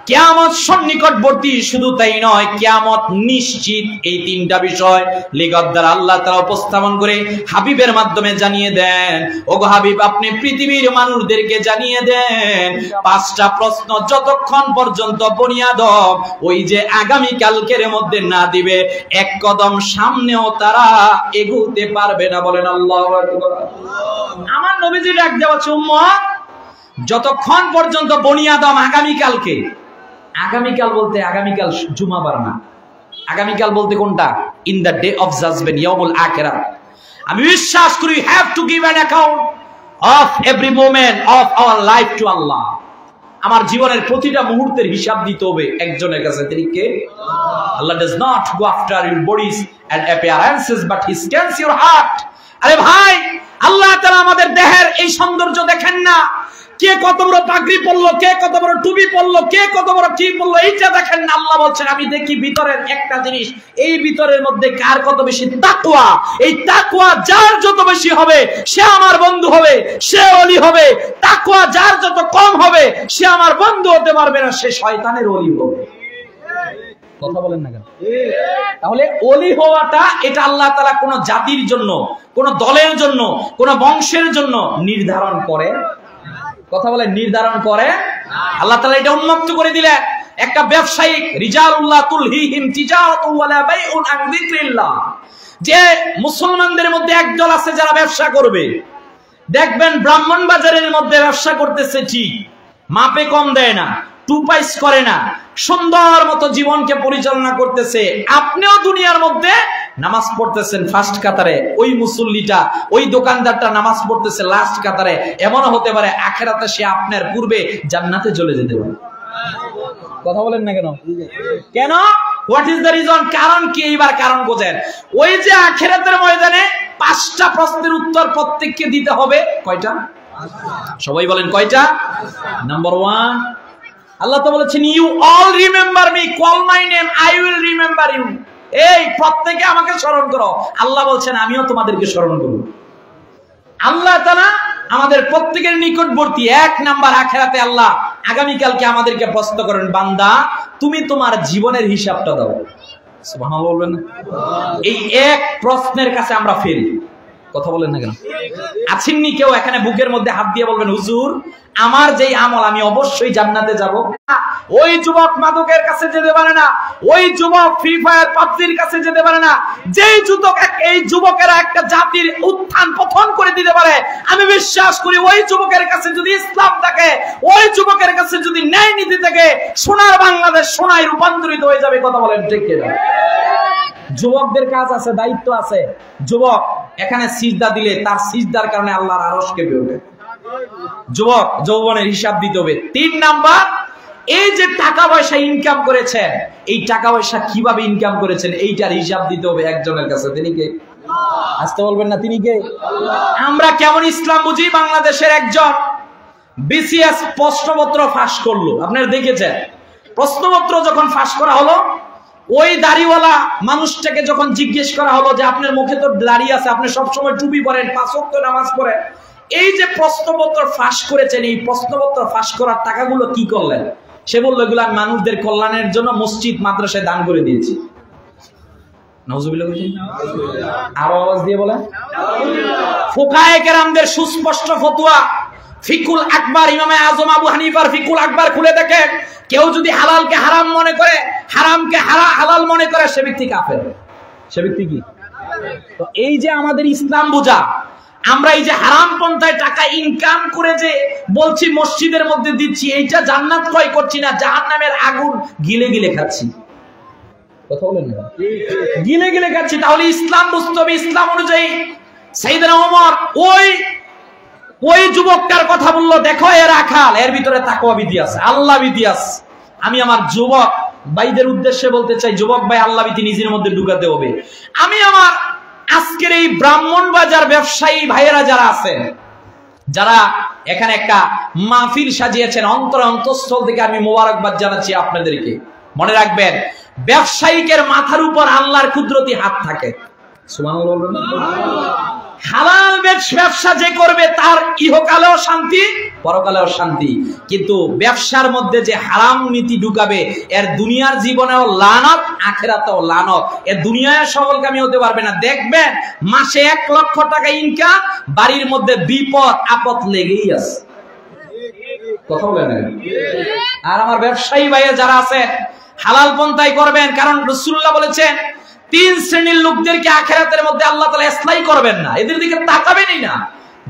কিয়ামত সন্নিকটবর্তী, শুধু তাই নয়, কিয়ামত নিশ্চিত। এই তিনটা বিষয় লিগাত দ্বারা আল্লাহ তাআলা উপস্থাপন করে হাবিবের মাধ্যমে জানিয়ে দেন। ওগো হাবিব, আপনি পৃথিবীর মানুষদেরকে জানিয়ে দেন, পাঁচটা প্রশ্ন যতক্ষণ পর্যন্ত বনি আদম ওই যে আগামী কালকের মধ্যে না দিবে, এক কদম সামনেও তারা এগোতে পারবে না। বলেন আল্লাহু আকবার। আমার নবীজি ডাক দেওয়া উম্মত, যতক্ষণ পর্যন্ত বনি আদম আগামীকালকে, আগামীকাল বলতে আগামীকাল জুমাবার না, আগামীকাল বলতে কোনটা? In the day of judgement, ইয়াউমুল আখিরাহ। আমি বিশ্বাস করি we have to give an account of every moment of our life to Allah। আমার জীবনের প্রতিটা মুহূর্তের হিসাব দিতে হবে একজনের কাছে, তিনি কে? Allah does not go after your bodies and appearances but he scans your heart। আরে ভাই, আল্লাহ তাআলা আমাদের দেহের এই সৌন্দর্য দেখেন না, কে কত বড় পাগড়ি পরলো, কে কত বড় টুপি পরলো, কে কত বড় কি পরলো, এইটা দেখেন না। আল্লাহ বলছেন, আমি দেখি ভিতরের একটা জিনিস, এই ভিতরের মধ্যে কার কত বেশি তাকওয়া। এই তাকওয়া যার যত বেশি হবে সে আমার বন্ধু হবে, সে ওলি হবে। তাকওয়া যার যত কম হবে সে আমার বন্ধু হতে পারবে না, সে শয়তানের ওলি হবে। কথা বলেন না কেন? তাহলে ওলি হওয়াটা এটা আল্লাহ তাআলা কোন জাতির জন্য, কোন দলের জন্য, কোন বংশের জন্য নির্ধারণ করে। কথা বলে নির্ধারণ করে আল্লাহ তাআলা এটা উন্মুক্ত করে দিলেন। একটা ব্যবসায়িক, রিজালুল্লাহ তুলহিহিম তিজারাতু ওয়ালা বাইউন আন যিকরিল্লাহ, যে মুসলমানদের মধ্যে একদল আছে যারা ব্যবসা করবে, দেখবেন ব্রাহ্মণবাজারের মধ্যে ব্যবসা করতেছে, ঠিক মাপে কম দেয় না, টুপাইস করে না, সুন্দর মতো জীবনকে পরিচালনা করতেছে। আপনিও দুনিয়ার মধ্যে নামাজ পড়তেছেন ফার্স্ট কাতারে, ওই মুসল্লিটা, ওই দোকানদারটা নামাজ পড়তেছে লাস্ট কাতারে। এমনও হতে পারে আখিরাতে সে আপনার পূর্বে জান্নাতে চলে যেতে পারে। কথা বলেন না কেন? কেন? What is the reason? কারণ কি? এইবার কারণ বোঝেন। ওই যে আখিরাতের ময়দানে পাঁচটা প্রশ্নের উত্তর প্রত্যেককে দিতে হবে। কয়টা? সবাই বলেন কয়টা? নাম্বার 1, আল্লাহ তো বলেছেন, you all remember me, call my name, I will remember you. এই প্রত্যেকে আমাকে স্মরণ করো। আল্লাহ বলছেন, আমিও তোমাদেরকে স্মরণ করব। আল্লাহ তাআলা আমাদের প্রত্যেকের নিকটবর্তী। এক নাম্বার, আখিরাতে আল্লাহ আগামীকালকে আমাদেরকে প্রশ্ন করেন, বান্দা তুমি তোমার জীবনের হিসাবটা দাও। সুবহানাল্লাহ বলবেন না? এই এক প্রশ্নের কাছে আমরা ফেল। কথা বলেন না কেন? আছেননি কেউ এখানে বুকের মধ্যে হাত দিয়ে বলবেন, হুজুর আমার যেই আমল আমি অবশ্যই জান্নাতে যাব? ওই যুবক মাদকের কাছে যেতে পারে না, ওই যুবক ফ্রি ফায়ার পাবজির কাছে যেতে পারে না। যেই যুবক, এই যুবকেরা একটা জাতির উত্থান পতন করে দিতে পারে, আমি বিশ্বাস করি ওই যুবকের কাছে যদি ইসলাম থাকে, ওই যুবকের কাছে যদি ন্যায় নীতি থাকে, সোনার বাংলাদেশ সোনায় রূপান্তরিত হয়ে যাবে। কথা বলেন ঠিক কিনা? যুবকদের কাজ আছে, দায়িত্ব আছে। যুবক এখানে সিজদা দিলে তার সিজদার কারণে আল্লাহর আরশ কেঁপে ওঠে। যুবক যৌবনের হিসাব দিতে হবে। 3 নাম্বার, এই যে টাকা পয়সা ইনকাম করেছেন, এই টাকা পয়সা কিভাবে ইনকাম করেছেন এইটার হিসাব দিতে হবে একজনের কাছে। তিনি কে? আসতে বলবেন না, তিনি কে? আমরা কেমন ইসলাম বুঝি? বাংলাদেশের একজন বিসিএস প্রশ্নপত্র ফাঁস করলো, আপনারা দেখেছেন। প্রশ্নপত্র যখন ফাঁস করা হলো, ওই দাড়িওয়ালা মানুষটাকে যখন জিজ্ঞেস করা হলো যে আপনার মুখে তো দাড়ি আছে, আপনি সবসময় টুপি পরেন, 5 ওয়াক্ত নামাজ পড়েন, এই যে প্রশ্নপত্র ফাঁস করেছেন, এই প্রশ্নপত্র ফাঁস করার টাকাগুলো কি করলেন? সে বলল, এগুলো আমি মানুষদের কল্যাণের জন্য মসজিদ মাদ্রাসায় দান করে দিয়েছি। নাউজুবিল্লাহ। আরো আওয়াজ দিয়ে বলেন। ফুকায়ে কেরামদের সুস্পষ্ট ফতোয়া, ফিকুল আকবার, ইমামে আজম আবু হানিফার ফিকুল আকবার খুলে দেখেন, কেউ যদি হালালকে হারাম মনে করে, হারামকে হালাল মনে করে, সে ব্যক্তি কাফের। সে ব্যক্তি কি? তো এই যে আমাদের ইসলাম বোঝা, আমরা এই যে হারাম পন্থায় টাকা ইনকাম করে যে বলছি মসজিদের মধ্যে দিচ্ছি, এইটা জান্নাত ক্রয় করছি না, জাহান্নামের আগুন গিলে গিলে খাচ্ছি। কথা বলেন না, গিলে গিলে খাচ্ছি। তাহলে ইসলাম বুঝতে হবে। ইসলাম অনুযায়ী সাইয়েদনা ওমর ওই যুবকটার কথা বললো, দেখো এর রাখাল, এর ভিতরে তাকওয়া বিধি আছে, আল্লাহ বিধি আছে। আমি আমার যুবক ভাইদের উদ্দেশ্যে বলতে চাই, যুবক ভাই, আল্লাহ বিধি নিজের মধ্যে ঢুকাতে হবে। আমি আমার আজকের এই ব্রাহ্মণবাজার ব্যবসায়ী ভাইয়েরা যারা আছেন, যারা এখানে একটা মাহফিল সাজিয়েছেন, অন্তঃস্থল থেকে আমি মোবারকবাদ জানাচ্ছি আপনাদেরকে। মনে রাখবেন, ব্যবসায়িকের মাথার উপর আল্লাহর কুদরতি হাত থাকে। সুবহানাল্লাহ বলবেন। হালাল ব্যবসা যে করবে তার ইহকালেও শান্তি, পরকালেও শান্তি। কিন্তু ব্যবসার মধ্যে যে হারাম নীতি ঢুকাবে, এর দুনিয়ার জীবনেও লানত, আখিরাতেও লানত। এর দুনিয়ায় সফলকামী হতে পারবে না। দেখবেন মাসে 1 লক্ষ টাকা ইনকাম, বাড়ির মধ্যে বিপদ আপদ লেগেই আছে। কথা বলেন। আর আমার ব্যবসায়ী ভাইয়া যারা আছে, হালাল পন্থায় করবেন, কারণ রাসূলুল্লাহ বলেছেন 3 শ্রেণীর লোকদেরকে আখিরাতের মধ্যে আল্লাহ তাআলা ইসলাই করবেন না, এদের দিকে তাকাবেনই না।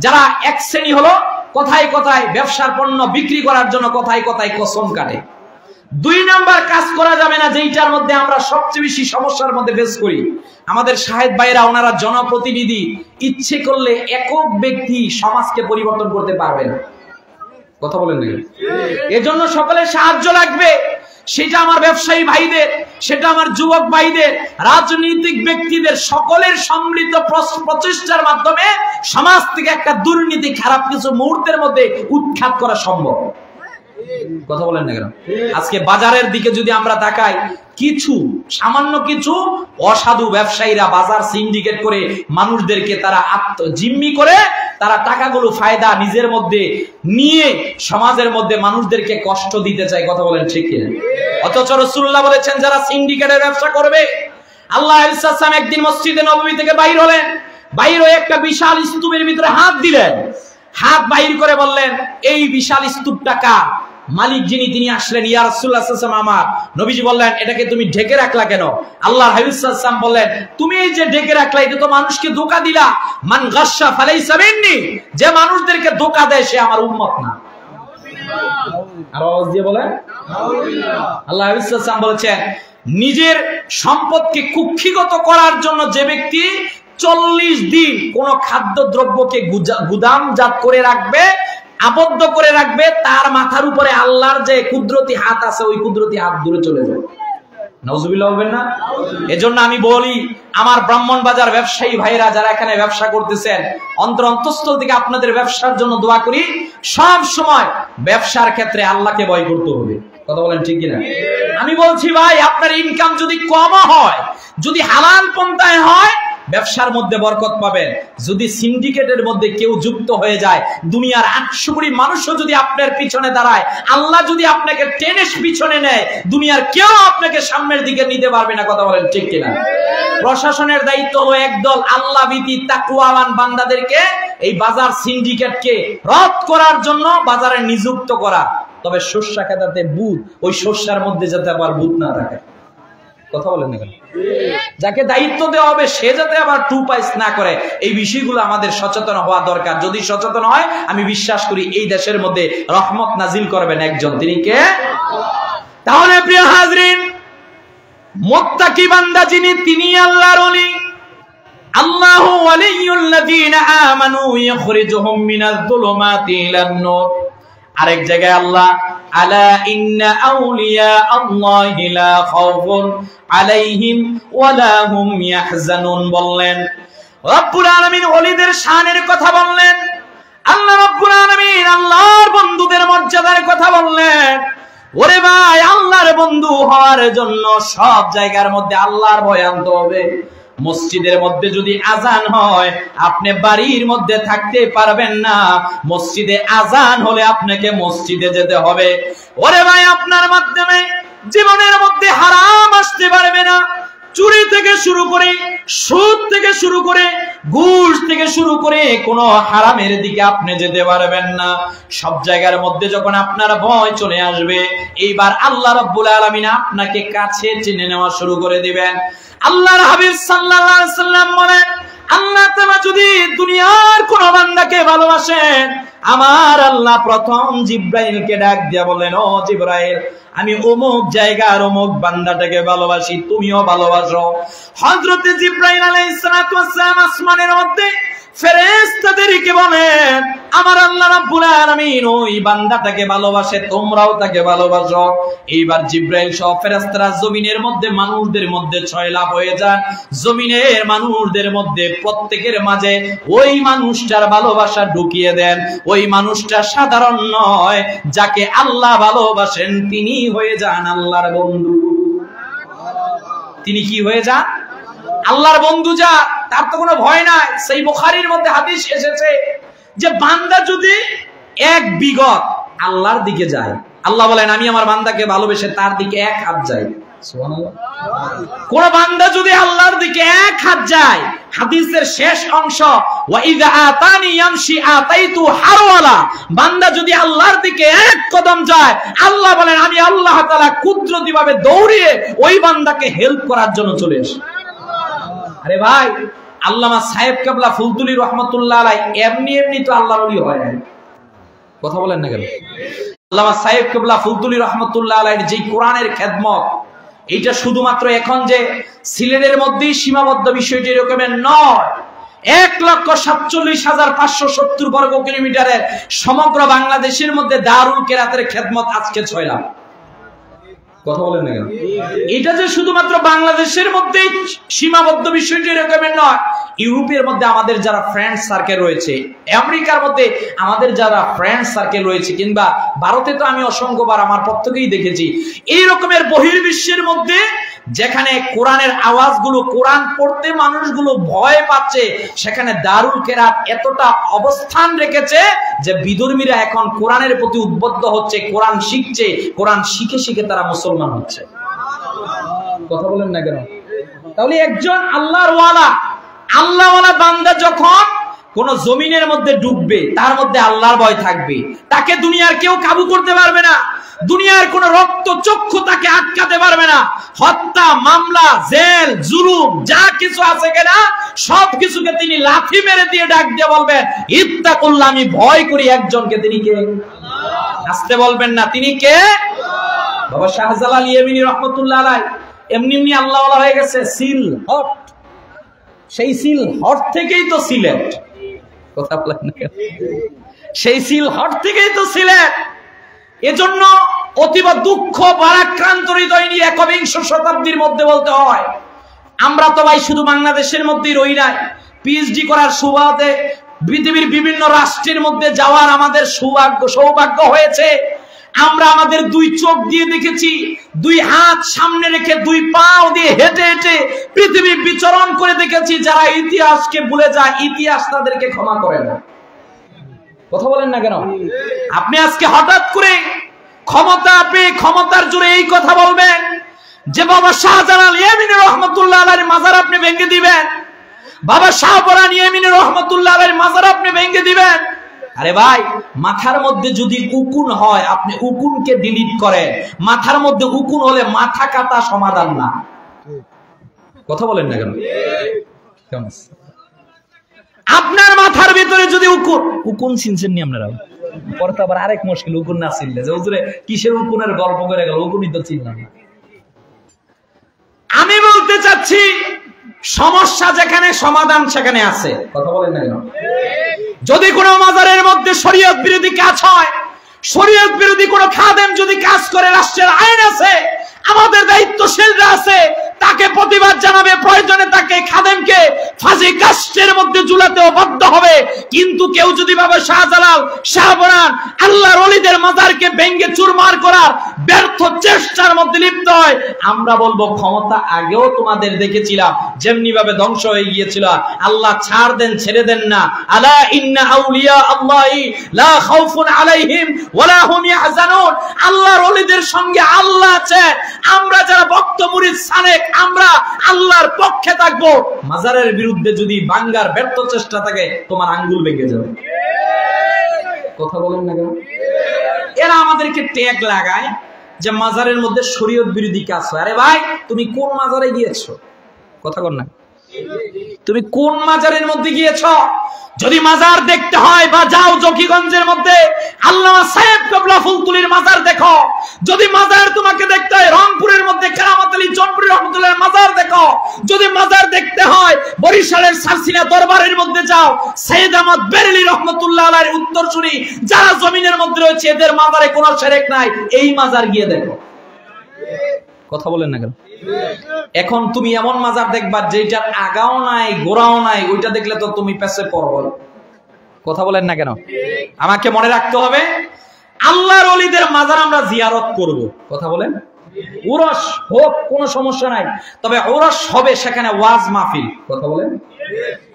যারা এক শ্রেণী হলো কথায় কথায় ব্যবসার পণ্য বিক্রি করার জন্য কথায় কথায় কসম কাটে। 2 নাম্বার কাজ করা যাবে না, যেইটার মধ্যে আমরা সবচেয়ে বেশি সমস্যার মধ্যে ফেস করি। আমাদের শাহেদ ভাইরা, ওনারা জনপ্রতিনিধি, ইচ্ছে করলে একক ব্যক্তি সমাজকে পরিবর্তন করতে পারবে না। কথা বলেন না? এজন্য সকলের সাহায্য লাগবে। সেটা আমার ব্যবসায়ী ভাইদের, সেটা আমার যুবক ভাইদের, রাজনৈতিক ব্যক্তিদের, সকলের সম্মিলিত প্রচেষ্টার মাধ্যমে সমাজ থেকে একটা দুর্নীতি, খারাপ কিছু মুহূর্তের মধ্যে উৎখাত করা সম্ভব। কথা বলেন না কেন? আজকে বাজারের দিকে যদি আমরা তাকাই, কিছু সামান্য কিছু অসাধু ব্যবসায়ীরা বাজার সিন্ডিকেট করে মানুষদেরকে তারা জিম্মি করে, তারা টাকাগুলো ফায়দা নিজের মধ্যে নিয়ে সমাজের মধ্যে মানুষদেরকে কষ্ট দিতে চায়। কথা বলেন ঠিক কিনা? অথচ রাসূলুল্লাহ বলেছেন, যারা সিন্ডিকেটের ব্যবসা করবে, আল্লাহ আলাইহিস একদিন মসজিদে নববী থেকে বাইর হলেন, বাইর হয়ে একটা বিশাল স্তূপের ভিতরে হাত দিলেন, হাত বাইর করে বললেন, এই বিশাল স্তূপটা কার? মালিক যিনি, তিনি আসলেন, ইয়া রাসূলুল্লাহ সাল্লাল্লাহু আলাইহি ওয়াসাল্লাম। নবীজি বললেন, এটাকে তুমি ঢেকে রাখলা কেন? আল্লাহর হাবিব সাল্লাল্লাহু আলাইহি ওয়াসাল্লাম বললেন, তুমি এই যে ঢেকে রাখলা, এটা তো মানুষকে ধোঁকা দিলা। মান গাশশা ফালাইসা মিন্নি, যে মানুষদেরকে ধোঁকা দেয় সে আমার উম্মত না। আর আওয়াজ দিয়ে বলেন আল্লাহ হাবিব সাল্লাল্লাহু আলাইহি ওয়াসাল্লাম বলেছেন, নিজের সম্পদকে কুক্ষিগত করার জন্য যে ব্যক্তি 40 দিন কোন খাদ্য দ্রব্যকে গুদামজাত করে রাখবে, আবদ্ধ করে রাখবে, তার মাথার উপরে আল্লাহর যে কুদরতি হাত আছে, ওই কুদরতি হাত দূরে চলে যাবে। নাউজুবিল্লাহ বলবেন না? এজন্য আমি বলি, আমার ব্রাহ্মণবাজার ব্যবসায়ী ভাইরা যারা এখানে ব্যবসা করতেছেন, অন্তঃস্থল থেকে আপনাদের ব্যবসার জন্য দোয়া করি। সব সময় ব্যবসার ক্ষেত্রে আল্লাহকে ভয় করতে হবে। কথা বলেন ঠিক কিনা? আমি বলছি ভাই, আপনার ইনকাম যদি কম হয়, যদি হালাল পন্থায় হয়, ব্যবসার মধ্যে বরকত পাবেন। যদি সিন্ডিকেটের মধ্যে কেউ যুক্ত হয়ে যায়, দুনিয়ার 800 কোটি মানুষও যদি আপনার পিছনে দাঁড়ায়, আল্লাহ যদি আপনাকে টেনে পিছনে নেয়, দুনিয়ার কেউ আপনাকে সামনের দিকে নিতে পারবে না। কথা বলেন ঠিক কিনা? প্রশাসনের দায়িত্ব হলো একদল আল্লাহ ভীতি তাকওয়াবান বান্দাদেরকে এই বাজার সিন্ডিকেটকে রদ করার জন্য বাজারে নিযুক্ত করা। তবে শস্যা খেতাতে বুধ, ওই শস্যার মধ্যে যাতে আবার বুধ না থাকে। কথা বলেন না কেন? যাকে দায়িত্ব দেওয়া হবে সে যাতে আবার টু পাইস না করে, এই বিষয়গুলো আমাদের সচেতন হওয়া দরকার। যদি সচেতন হয়, আমি বিশ্বাস করি এই দেশের মধ্যে রহমত নাজিল করবেন একজন, তিনি কে? তাহলে প্রিয় হাজরিন, মুত্তাকি বান্দা যিনি, তিনি আল্লাহর ওলি। আল্লাহু ওয়ালিয়ুল লাযিনা আমানু ইখরিজুহুম মিনাজ যুলুমাতি ইলান নূর। আরেক জায়গায় আল্লাহ, আলা ইন্না আউলিয়া আল্লাহি লা খাউফুন আলাইহিম ওয়ালা হুম ইয়াহজানুন বললেন। রব্বুল আলামিন ওলিদের শানের কথা বললেন। আল্লাহ রব্বুল আলামিন আল্লাহর বন্ধুদের মর্যাদার কথা বললেন। ওরে ভাই, আল্লাহর বন্ধু হওয়ার জন্য সব জায়গার মধ্যে আল্লাহর ভয় আনতে হবে। মসজিদের মধ্যে যদি আজান হয়, আপনি বাড়ির মধ্যে থাকতে পারবেন না। মসজিদে আজান হলে আপনাকে মসজিদে যেতে হবে। ওরে ভাই, আপনার মাধ্যমে জীবনের মধ্যে হারাম আসতে পারবে না, চুরি থেকে শুরু করে, সুদ থেকে শুরু করে, ঘুষ থেকে শুরু করে কোনো হারামের দিকে আপনি যেতে পারবেন না। সব জায়গার মধ্যে যখন আপনার ভয় চলে আসবে, এইবার আল্লাহ রাব্বুল আলামিন আপনাকে কাছে টেনে নেওয়া শুরু করে দিবেন। আল্লাহর হাবিব সাল্লাল্লাহু আলাইহি ওয়াসাল্লাম বলেন, আল্লাহ তাআলা যদি দুনিয়ার কোন বান্দাকে ভালোবাসেন, আমার আল্লাহ প্রথম জিব্রাইলকে ডাক দিয়া বলেন, ও জিব্রাইল, আমি অমুক জায়গার অমুক বান্দাটাকে ভালোবাসি, তুমিও ভালোবাসো। হযরতে জিব্রাইল আলাইহিস সালাতু ওয়াস সালাম আসমানের মধ্যে ফেরেশতাদেরকে বলেন, আমার আল্লাহ রাব্বুল আলামিন ওই বান্দাটাকে ভালোবাসে, তোমরাও তাকে ভালোবাসো। এইবার জিব্রাইল সহ ফেরেশতারা জমিনের মধ্যে মানুষদের মধ্যে ছয়লাভ হয়ে যান। জমিনের মানুষদের মধ্যে প্রত্যেকের মাঝে ওই মানুষটার ভালোবাসা ঢুকিয়ে দেন। ওই মানুষটা সাধারণ নয়, যাকে আল্লাহ ভালোবাসেন তিনি হয়ে যান আল্লাহর বন্ধু। তিনি কি হয়ে যান? আল্লাহর বন্ধু। যা তার তো কোনো ভয় নাই। সেই বুখারীর মধ্যে হাদিস এসেছে যে বান্দা যদি এক বিগত আল্লাহর দিকে যায়, আল্লাহ বলেন আমি আমার বান্দাকে ভালোবেসে তার দিকে এক হাত যাই। সুবহানাল্লাহ। কোন বান্দা যদি আল্লাহর দিকে এক হাত যায়, হাদিসের শেষ অংশ, ওয়া ইযা আতানি ইয়ামশি আতাইতু হারওয়ালা, বান্দা যদি আল্লাহর দিকে এক কদম যায়, আল্লাহ বলেন আমি আল্লাহ তাআলা কুদরতিভাবে দৌড়িয়ে ওই বান্দাকে হেল্প করার জন্য চলে আসি। আরে ভাই, আল্লামা সাহেব কেবলা ফুলতুলি রহমাতুল্লাহ আলাইহি এমনি এমনি তো আল্লাহর ওলি হয় না। কথা বলেন না কেন? আল্লামা সাহেব কেবলা ফুলতুলি রহমাতুল্লাহ আলাইহির যে কোরআনের খেদমত, এইটা শুধুমাত্র এখন যে সিলেটের মধ্যেই সীমাবদ্ধ বিষয়টি এরকমের নয়। 1,47,570 বর্গ কিলোমিটারের সমগ্র বাংলাদেশের মধ্যে দারুল কেরাতের খেদমত আজকে 6 লাখ। কথা বলেন না কেন? এটা যে শুধুমাত্র বাংলাদেশের মধ্যেই সীমাবদ্ধ বিষয়টি এরকমের নয়। ইউরোপের মধ্যে আমাদের যারা ফ্রেন্ড সার্কেল রয়েছে, আমেরিকার মধ্যে আমাদের যারা ফ্রেন্ড সার্কেল রয়েছে, কিংবা ভারতে তো আমি অসংখ্যবার আমার প্রত্যেকেই দেখেছি, এই রকমের বহির্বিশ্বের মধ্যে যেখানে কোরআনের আওয়াজগুলো, কোরআন পড়তে মানুষগুলো ভয় পাচ্ছে, সেখানে দারুল কেরাত এতটা অবস্থান রেখেছে যে বিধর্মীরা এখন কোরআনের প্রতি উদ্বুদ্ধ হচ্ছে, কোরআন শিখছে, কোরআন শিখে শিখে তারা মুসলমান হচ্ছে। কথা বলেন না কেন? তাহলে একজন আল্লাহওয়ালা বান্দা যখন কোন জমিনের মধ্যে ডুববে, তার মধ্যে আল্লাহর ভয় থাকবে, তাকে দুনিয়ার কেউ কাবু করতে পারবে না। দুনিয়ার কোন রক্ত চক্ষু তাকে আটকাতে পারবে না। হত্যা, মামলা, জেল, জুলুম যা কিছু আছে কিনা সব কিছুকে তিনি লাথি মেরে দিয়ে ডাক দিয়ে বলবেন, ইত্তাকুল্লাহ, আমি ভয় করি একজনকে। তিনি কে? আসতে বলবেন না, তিনি কে? বাবা শাহজালাল ইয়ামিনী রহমাতুল্লাহ আলাইহি এমনি এমনি আল্লাহওয়ালা হয়ে গেছে। সিল হট, সেই সিল হট থেকেই তো সিলেট। কথা বলেন না কেন? সেই সিল হট থেকেই তো সিলেট। এজন্য অতীব দুঃখ ভারাক্রান্ত হৃদয় নিয়ে একবিংশ শতাব্দীর মধ্যে বলতে হয়, আমরা তো ভাই শুধু বাংলাদেশের মধ্যেই রই নাই। পিএইচডি করার সুবাদে পৃথিবীর বিভিন্ন রাষ্ট্রের মধ্যে যাওয়ার আমাদের সৌভাগ্য হয়েছে। আমরা আমাদের 2 চোখ দিয়ে দেখেছি, 2 হাত সামনে রেখে 2 পাও দিয়ে হেঁটে হেঁটে পৃথিবী বিচরণ করে দেখেছি। যারা ইতিহাসকে ভুলে যায়, ইতিহাস তাদেরকে ক্ষমা করে না। কথা বলেন না কেন? আপনি আজকে হঠাৎ করে ক্ষমতা পেয়ে ক্ষমতার জোরে এই কথা বলবেন যে বাবা শাহজালাল ইয়ামিনী রহমাতুল্লাহ আলাইহির মাজার আপনি ভেঙে দিবেন, বাবা শাহপরান ইয়ামিনী রহমাতুল্লাহ আলাইহির মাজার আপনি ভেঙে দিবেন। আরে ভাই, মাথার মধ্যে যদি উকুন হয়, আপনি উকুনকে ডিলিট করেন। মাথার মধ্যে উকুন হলে মাথা কাটা সমাধান না। কথা বলেন না কেন? আপনার মাথার ভিতরে যদি উকুন চিনছেন নি আপনারা? পরে তো আবার আরেক মুশকিল, উকুন না চিনলে যে হুজুরে কিসের উকুনের গল্প করে গেল, উকুনই তো চিনলাম না। আমি বলতে চাচ্ছি, সমস্যা যেখানে সমাধান সেখানে আছে। কথা বলেন না কেন? যদি কোনো মাজারের মধ্যে শরীয়ত বিরোধী কাজ হয়, শরীয়ত বিরোধী কোনো খাদেম যদি কাজ করে, রাষ্ট্রের আইন আছে, আমাদের দায়িত্বশীলরা আছে, তাকে প্রতিবাদ জানাবে। প্রয়োজনে তাকে খাদেমকে ফাঁসি কাষ্ঠের মধ্যে ঝুলাতেও বাধ্য হবে। কিন্তু কেউ যদি বাবা শাহজালাল, শাহপরান, আল্লাহর ওলিদের মাজারকে ভেঙে চুরমার করার ব্যর্থ চেষ্টার মধ্যে লিপ্ত হয়, আমরা বলবো ক্ষমতা আগেও তোমাদের দেখেছিলাম যেমনি ভাবে ধ্বংস হয়ে গিয়েছিল। আল্লাহ ছাড় দেন, ছেড়ে দেন না। আলা ইন্না আউলিয়া আল্লাহি লা খাউফুন আলাইহিম ওয়ালা হুম ইয়াহজানুন। আল্লাহর ওলিদের সঙ্গে আল্লাহ আছে। আমরা যারা ভক্ত মুরিদ সালেক, আমরা আল্লাহর পক্ষে থাকবো। মাজারের বিরুদ্ধে যদি ভাঙ্গার ব্যর্থ চেষ্টা থাকে, তোমার আঙ্গুল ভেঙে যাবে। কথা বলেন না কেন? এরা আমাদেরকে ট্যাগ লাগায় যে মাজারের মধ্যে শরীয়ত বিরোধী কাজ হয়। আরে ভাই, তুমি কোন মাজারে গিয়েছো? কথা বল না, তুমি কোন মাজারের মধ্যে গিয়েছো? যদি মাজার দেখতে হয় বা যাও জকিগঞ্জের মধ্যে আল্লামা সাহেব কেবলা ফুলতুলির মাজার দেখো। যদি মাজার তোমাকে দেখতে হয় রংপুরের মধ্যে কেরামত আলী জনপুরি রহমতুল্লাহর মাজার দেখো। যদি মাজার দেখতে হয় বরিশালের সারসিনা দরবারের মধ্যে যাও, সৈয়দ আহমদ বেরেলী রহমতুল্লাহ আলাইহির উত্তরসূরি যারা জমিনের মধ্যে রয়েছে এদের মাজারে কোনো শিরক নাই, এই মাজার গিয়ে দেখো। কথা বলেন না কেন? এখন তুমি এমন মাজার দেখবা যেটার আগাও নাই গোড়াও নাই, ওইটা দেখলে তো তুমি পেছে পড়বো। কথা বলেন না কেন? আমাকে মনে রাখতে হবে আল্লাহর ওলিদের মাজার আমরা জিয়ারত করব। কথা বলেন, উরস হোক কোনো সমস্যা নাই, তবে উরস হবে সেখানে ওয়াজ মাহফিল। কথা বলেন,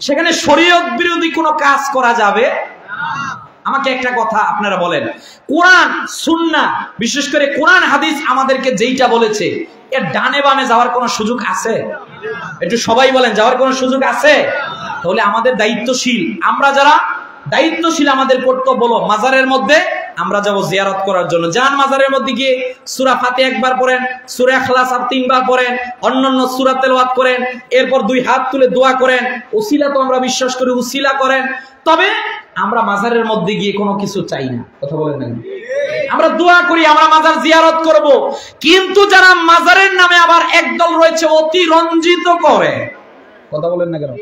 সেখানে শরীয়ত বিরোধী কোনো কাজ করা যাবে না। আমাকে একটা কথা আপনারা বলেন, কোরআন সুন্নাহ বিশেষ করে কোরআন হাদিস আমাদেরকে যেইটা বলেছে এর ডানে বামে যাওয়ার কোনো সুযোগ আছে? একটু সবাই বলেন, যাওয়ার কোনো সুযোগ আছে? তাহলে আমাদের দায়িত্বশীল, আমরা যারা দায়িত্বশীল আমাদের কর্তব্য হলো মাজারের মধ্যে আমরা যাব জিয়ারত করার জন্য। যান মাজারের মধ্যে গিয়ে সূরা ফাতিহা একবার পড়েন, সূরা ইখলাস 3বার পড়েন, অন্যান্য সূরা তেলাওয়াত করেন, এরপর 2 হাত তুলে দোয়া করেন। উসিলা তো আমরা বিশ্বাস করি, উসিলা করেন। তবে আমরা মাজারের মধ্যে গিয়ে কোনো কিছু চাই না। কথা বলেন না? আমরা দোয়া করি, আমরা মাজার জিয়ারত করব। কিন্তু যারা মাজারের নামে আবার একদল রয়েছে অতিরঞ্জিত করে। কথা বলেন না কেন?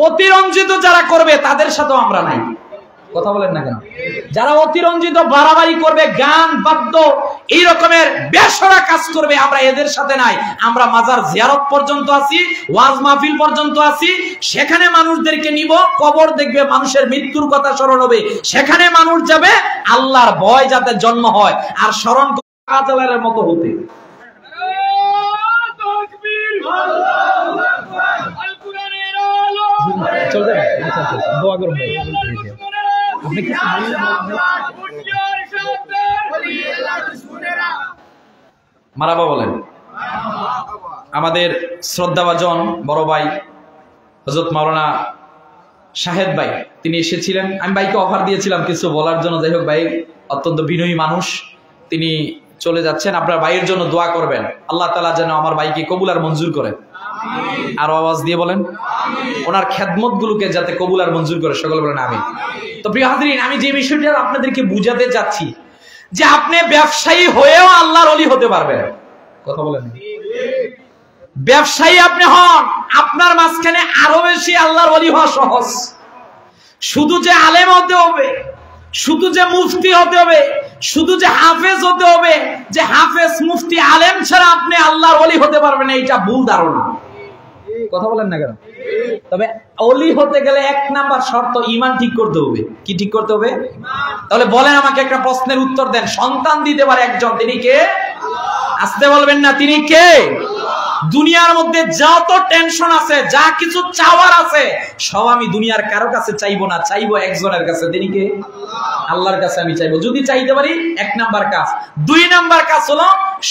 অতিরঞ্জিত যারা করবে তাদের সাথেও আমরা নাই। কথা বলেন না কেন? যারা অতিরঞ্জিত বাড়াবাড়ি করবে, গান বাদ্য এই রকমের বেসরা কাজ করবে, আমরা এদের সাথে নাই। আমরা মাজার জিয়ারত পর্যন্ত আছি, ওয়াজ মাহফিল পর্যন্ত আছি। সেখানে মানুষদেরকে নিব, কবর দেখবে, মানুষের মৃত্যুর কথা স্মরণ হবে, সেখানে মানুষ যাবে আল্লাহর ভয় যাতে জন্ম হয় আর স্মরণ আজালের মতো হতে। দোয়া করুন ভাই। আপনি কি মারাবা বলেন? আমাদের শ্রদ্ধাভাজন বড় ভাই হযরত মাওলানা শাহেদ ভাই তিনি এসেছিলেন। আমি ভাইকে অফার দিয়েছিলাম কিছু বলার জন্য। যাই হোক, ভাই অত্যন্ত বিনয়ী মানুষ, তিনি চলে যাচ্ছেন। আপনার ভাইয়ের জন্য দোয়া করবেন, আল্লাহ তাআলা যেন আমার ভাইকে কবুল আর মঞ্জুর করে। আর আওয়াজ দিয়ে বলেন, ওনার খেদমত গুলোকে যাতে কবুল আর মঞ্জুর করে। সকল বলেন আমিন। তো প্রিয় হাজরিন, আমি যে বিষয়টা আপনাদেরকে বুঝাতে চাচ্ছি যে আপনি ব্যবসায়ী হয়েও আল্লাহর ওলি হতে পারবেন। কথা বলেন, ব্যবসায়ী আপনি হন, আপনার মাঝখানে আরো বেশি আল্লাহর ওলি হওয়া সহজ। শুধু যে আলেম হতে হবে, শুধু যে মুফতি হতে হবে, শুধু যে হাফেজ হতে হবে, যে হাফেজ মুফতি আলেম ছাড়া আপনি আল্লাহর ওলি হতে পারবেন না, এটা ভুল ধারণা। কথা বলেন না কেন? তবে ওলি হতে গেলে 1 নাম্বার শর্ত ঈমান ঠিক করতে হবে। কি ঠিক করতে হবে? তাহলে বলেন আমাকে একটা প্রশ্নের উত্তর দেন। সন্তান দিতে পারে একজন, তিনি কে? আসতে বলবেন না, তিনি কে? দুনিয়ার মধ্যে যত টেনশন আছে, যা কিছু চাওয়ার আছে, সব আমি দুনিয়ার কারো কাছে চাইবো না, চাইবো একজনের কাছে। তিনি কে? আল্লাহর কাছে আমি চাইবো। যদি চাইতে পারি 1 নাম্বার কাজ। 2 নাম্বার কাজ হলো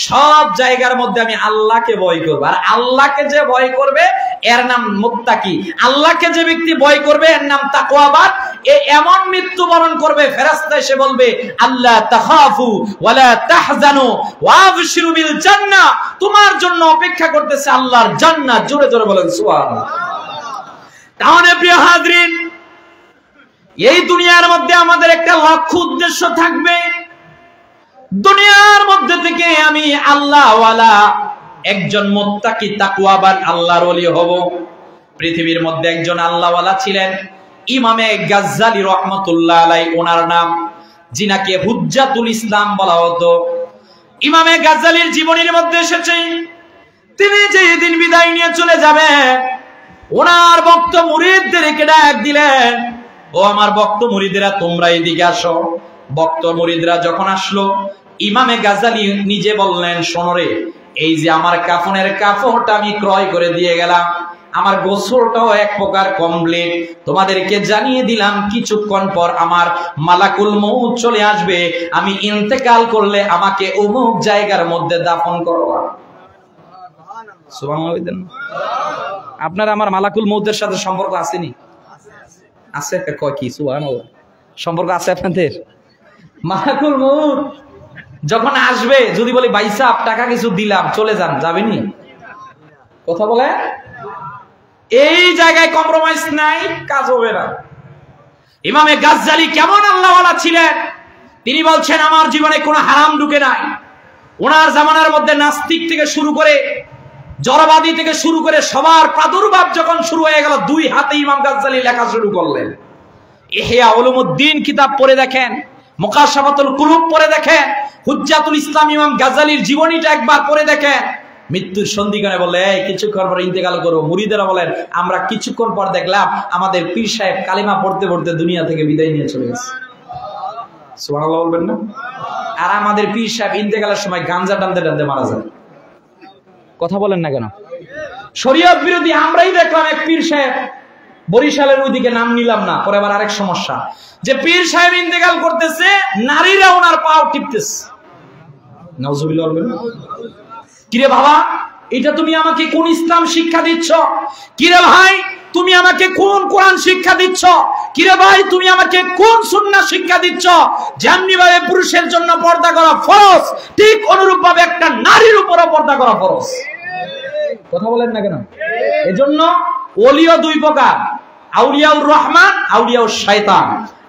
সব জায়গার মধ্যে আমি আল্লাহকে ভয় করবো। আর আল্লাহকে যে ভয় করবে এর নাম মুত্তাকি। আল্লাহকে যে ব্যক্তি ভয় করবে এর নাম তাকওয়াবাদ। এমন মৃত্যুবরণ করবে ফেরেশতা এসে বলবে, আল্লাহ তাখাফু ওয়ালা তাহজানু ওয়াবশিরু বিল জান্নাহ, তোমার জন্য অপেক্ষা করতেছে আল্লাহর জান্নাত। জোরে জোরে বলেন সুবহানাল্লাহ। তাহলে প্রিয় হাজরিন, এই দুনিয়ার মধ্যে আমাদের একটা লক্ষ্য উদ্দেশ্য থাকবে। দুনিয়ার মধ্যে থেকে আমি আল্লাহওয়ালা একজন মুত্তাকি তাকওয়াবান আল্লাহর ওলি হব। পৃথিবীর মধ্যে একজন আল্লাহওয়ালা ছিলেন, ইমামে গাজ্জালি রহমাতুল্লাহ আলাইহি ওনার নাম, যিনাকে হুজ্জাতুল ইসলাম বলা হতো। ইমামে গাজ্জালির জীবনীর মধ্যে এসেছে তিনি যেদিন বিদায় নিয়ে চলে যাবেন, ওনার ভক্ত মুরিদদেরকে ডাক দিলেন, ও আমার ভক্ত মুরিদেরা তোমরা এদিকে আসো। ভক্ত মুরিদরা যখন আসলো, ইমামে গাজ্জালী নিজে বললেন, শোনো রে, এই যে আমার কাফনের কাপড়টা আমি ক্রয় করে দিয়ে গেলাম, আমার গোসলটাও এক প্রকার কমপ্লিট, তোমাদেরকে জানিয়ে দিলাম কিছুক্ষণ পর আমার মালাকুল মউত চলে আসবে, আমি ইন্তেকাল করলে আমাকে অমুক জায়গার মধ্যে দাফন করবা। সুবহানাল্লাহ। আপনার আমার মালাকুল মউতের সাথে সম্পর্ক আসেনি? আছে। কয় কি সুবহানাল্লাহ, সম্পর্ক আছে আপনাদের? মালাকুল মউত যখন আসবে, যদি বলি ভাই সাহেব টাকা কিছু দিলাম চলে যান, যাবেনি? কথা বলে এই জায়গায় কম্প্রোমাইজ নাই, কাজ হবে না। ইমামে গাজ্জালী কেমন আল্লাহওয়ালা ছিলেন, তিনি বলছেন আমার জীবনে কোনো হারাম ঢুকে নাই। ওনার জামানার মধ্যে নাস্তিক থেকে শুরু করে জড়বাদী থেকে শুরু করে সবার প্রাদুর্ভাব যখন শুরু হয়ে গেল, দুই হাতে ইমাম গাজ্জালী লেখা শুরু করলেন। ইহয়া উলুমুদ্দিন কিতাব পড়ে দেখেন, মুকাশাফাতুল কুলুব পড়ে দেখেন, হুজ্জাতুল ইসলাম ইমাম গাজ্জালীর জীবনীটা একবার পড়ে দেখেন। মৃত্যুর সন্ধিক্ষণে বলে এই কিছুক্ষণ পর ইন্তেকাল করবো, মুরিদেরা বলেন আমরা কিছুক্ষণ পর দেখলাম আমাদের পীর সাহেব কালিমা পড়তে পড়তে দুনিয়া থেকে বিদায় নিয়ে চলে গেছে। সুবহানাল্লাহ বলবেন না? আর আমাদের পীর সাহেব ইন্তেকালের সময় গাঞ্জা টানতে টানতে মারা যায়। কথা বলেন না কেন? শরীয়ত বিরোধী আমরাই দেখলাম এক পীর সাহেব, বরিশালের ওইদিকে নাম নিলাম না, পরে আবার আরেক সমস্যা, যে পীর সাহেব ইন্তেকাল করতেছে, নারীরা ওনার পাও টিপতেছে। নাউজুবিল্লাহ বলবেন না? কিরে বাবা, এটা তুমি আমাকে কোন ইসলাম শিক্ষা দিচ্ছ? কিরে ভাই, তুমি আমাকে কোন কোরআন শিক্ষা দিচ্ছ? কিরে ভাই, তুমি আমাকে কোন সুন্নাহ শিক্ষা দিচ্ছ? যেমনি ভাবে পুরুষের জন্য পর্দা করা ফরজ, ঠিক অনুরূপ ভাবে একটা নারীর উপরও পর্দা করা ফরজ। কথা বলেন না কেন? এজন্য ওলিও দুই প্রকার, আউলিয়াউর রহমান, আউলিয়াউর শয়তান।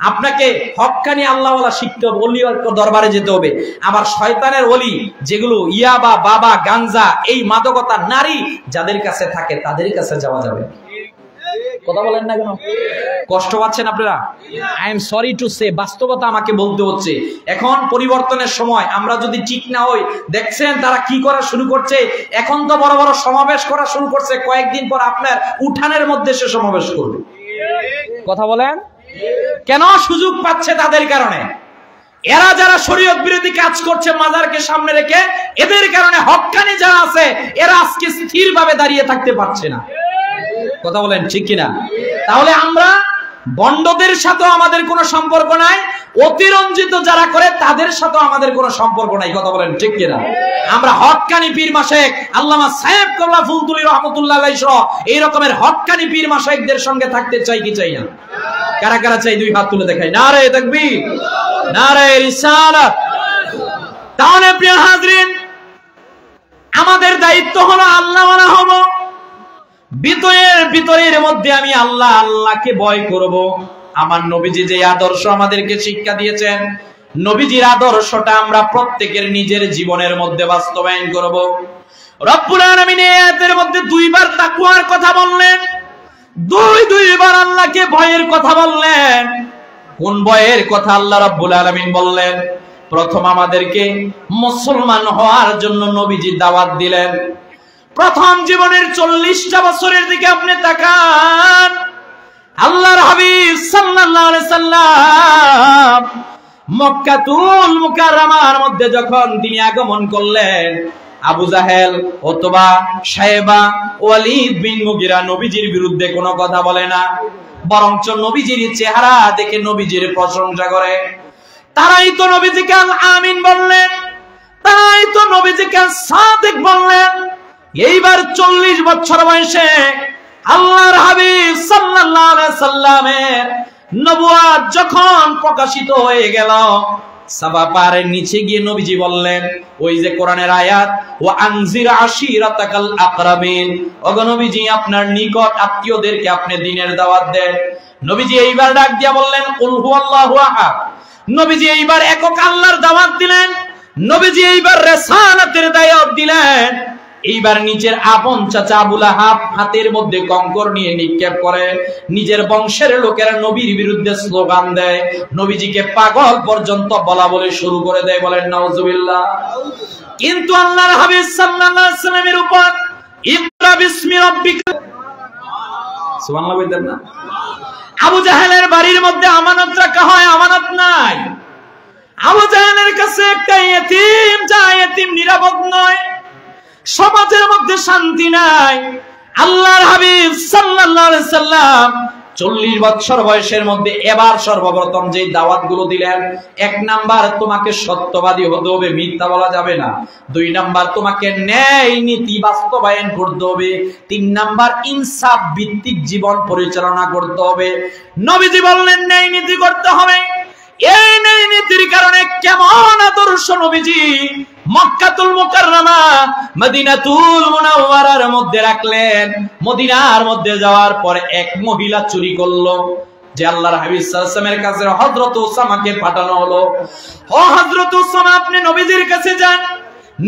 আপনাকে হক্কানি আল্লাহওয়ালা শিখতে হবে, ওলির দরবারে যেতে হবে। আবার শয়তানের ওলি যেগুলো ইয়াবা, বাবা, গাঞ্জা, এই মাদকতা, নারী যাদের কাছে থাকে তাদের কাছে যাওয়া যাবে। কথা বলেন না কেন? কষ্ট পাচ্ছেন আপনারা? I am sorry to say, বাস্তবতা আমাকে বলতে হচ্ছে। এখন পরিবর্তনের সময়, আমরা যদি ঠিক না হই, দেখছেন তারা কি করা শুরু করছে। এখন তো বড় বড় সমাবেশ করা শুরু করছে, কয়েকদিন পর আপনার উঠানের মধ্যে সে সমাবেশ করবে। কথা বলেন কেন? সুযোগ পাচ্ছে তাদের কারণে। এরা যারা শরীয়ত বিরোধী কাজ করছে মাজারকে সামনে রেখে, এদের কারণে হক্কানি যারা আছে এরা আজকে স্থিরভাবে দাঁড়িয়ে থাকতে পারছে না। কথা বলেন ঠিক কিনা? তাহলে আমরা বন্ডদের সাথেও আমাদের কোনো সম্পর্ক নাই, অতিরঞ্জিত যারা করে তাদের সাথেও আমাদের কোনো সম্পর্ক নাই। কথা বলেন ঠিক কিনা? আমরা হক্কানি পীর মাশায়েখ আল্লামা সাহেব কাবলা ফুলতুলি রহমাতুল্লাহ আলাইহি সহ এই রকমের হক্কানি পীর মাশায়েখদের সঙ্গে থাকতে চাই কি চাই না? কারা কারা চাই? দুই হাত তুলে দেখাই। নারে তাকবীর, নারে রিসালাত। তাহলে প্রিয় হাজরিন, আমাদের দায়িত্ব হলো আল্লাহওয়ালা হব। ভিতরের মধ্যে আমি আল্লাহ আল্লাহকে ভয় করব। আমার নবীজি যে আদর্শ আমাদেরকে শিক্ষা দিয়েছেন, নবীজির আদর্শটা আমরা প্রত্যেকের নিজের জীবনের মধ্যে বাস্তবায়ন করব। রব্বুল আলামিন এই আয়াতের মধ্যে দুইবার তাকওয়ার কথা বললেন, দুইবার আল্লাহকে ভয়ের কথা বললেন। কোন ভয়ের কথা আল্লাহ রাব্বুল আলামিন বললেন? প্রথম আমাদেরকে মুসলমান হওয়ার জন্য নবীজি দাওয়াত দিলেন। প্রথম জীবনের 40টা বছরের দিকে আপনি তাকান। আল্লাহর হাবিব সাল্লাল্লাহু আলাইহি সাল্লাম মক্কাতুল মুকাররমার মধ্যে যখন তিনি আগমন করলেন, আবু জাহেল, উতবা, শায়বা, ওয়ালিদ বিন মুগিরা নবীজির বিরুদ্ধে কোনো কথা বলে না, বরঞ্চ নবীজির চেহারা দেখে নবীজির প্রশংসা করে। তারাই তো নবীজিকে আল আমিন বললেন, তারাই তো নবীজিকে সাদিক বললেন। এইবার 40 বছর বয়সে আল্লাহর হাবিব সাল্লাল্লাহু আলাইহি সাল্লামের নবুয়ত যখন প্রকাশিত হয়ে গেল, সাবা পাহাড়ের নিচে গিয়ে নবীজি বললেন, ওই যে কোরআনের আয়াত, ওয়া আনজির আশিরাতাকাল আকরাবিন, ওগো নবীজি আপনার নিকট আত্মীয়দেরকে আপনি দ্বীনের দাওয়াত দেন। নবীজি এইবার ডাক দিয়া বললেন, কুল হুয়াল্লাহু আহাদ। নবীজি এইবার একক আল্লাহর দাওয়াত দিলেন। নবীজি এইবার রিসালাতের দাওয়াত দিলেন। এইবার নিজের আপন চাচা আবু লাহাব হাতের মধ্যে কঙ্কর নিয়ে নিক্ষেপ করে, নিজের বংশের লোকেরা নবীর বিরুদ্ধে স্লোগান দেয়, নবীজিকে পাগল পর্যন্ত বলা বলে শুরু করে দেয়। বলেন নাউজুবিল্লাহ। কিন্তু আল্লাহর হাবিব সাল্লাল্লাহু আলাইহি ওয়াসাল্লামের উপর ইকরা বিসমি রাব্বিকা সুবহানাল্লাহ বলতেন না? আবু জাহেলের বাড়ির মধ্যে আমানত রাখা হয়, আমানত নাই। আবু জাহেলের কাছে একটা ইতিম, যা ইতিম নিরাপদ নয়, সমাজের মধ্যে শান্তি নাই। আল্লাহর হাবিব সাল্লাল্লাহু আলাইহি সাল্লাম 40 বছর বয়সের মধ্যে এবার সর্বপ্রথম যে দাওয়াতগুলো দিলেন, 1 নাম্বার তোমাকে সত্যবাদী হতে হবে, মিথ্যা বলা যাবে না। 2 নাম্বার তোমাকে ন্যায় নীতি বাস্তবায়ন করতে হবে। 3 নাম্বার ইনসাফ ভিত্তিক জীবন পরিচালনা করতে হবে। নবীজি বললেন ন্যায় নীতি করতে হবে। এই ন্যায় নীতির কারণে কেমন আদর্শ নবীজি মক্কাতুল মুকাররমা মদিনাতুল মুনাওয়ারার মধ্যে রাখলেন। মদিনার মধ্যে যাওয়ার পরে এক মহিলা চুরি করলো, যে আল্লাহর হাবিব সাল্লাল্লাহু আলাইহি ওয়াসাল্লামের কাছে হযরত উসামাকে পাঠানো হলো। ও হযরত উসামা, আপনি নবীজির কাছে যান।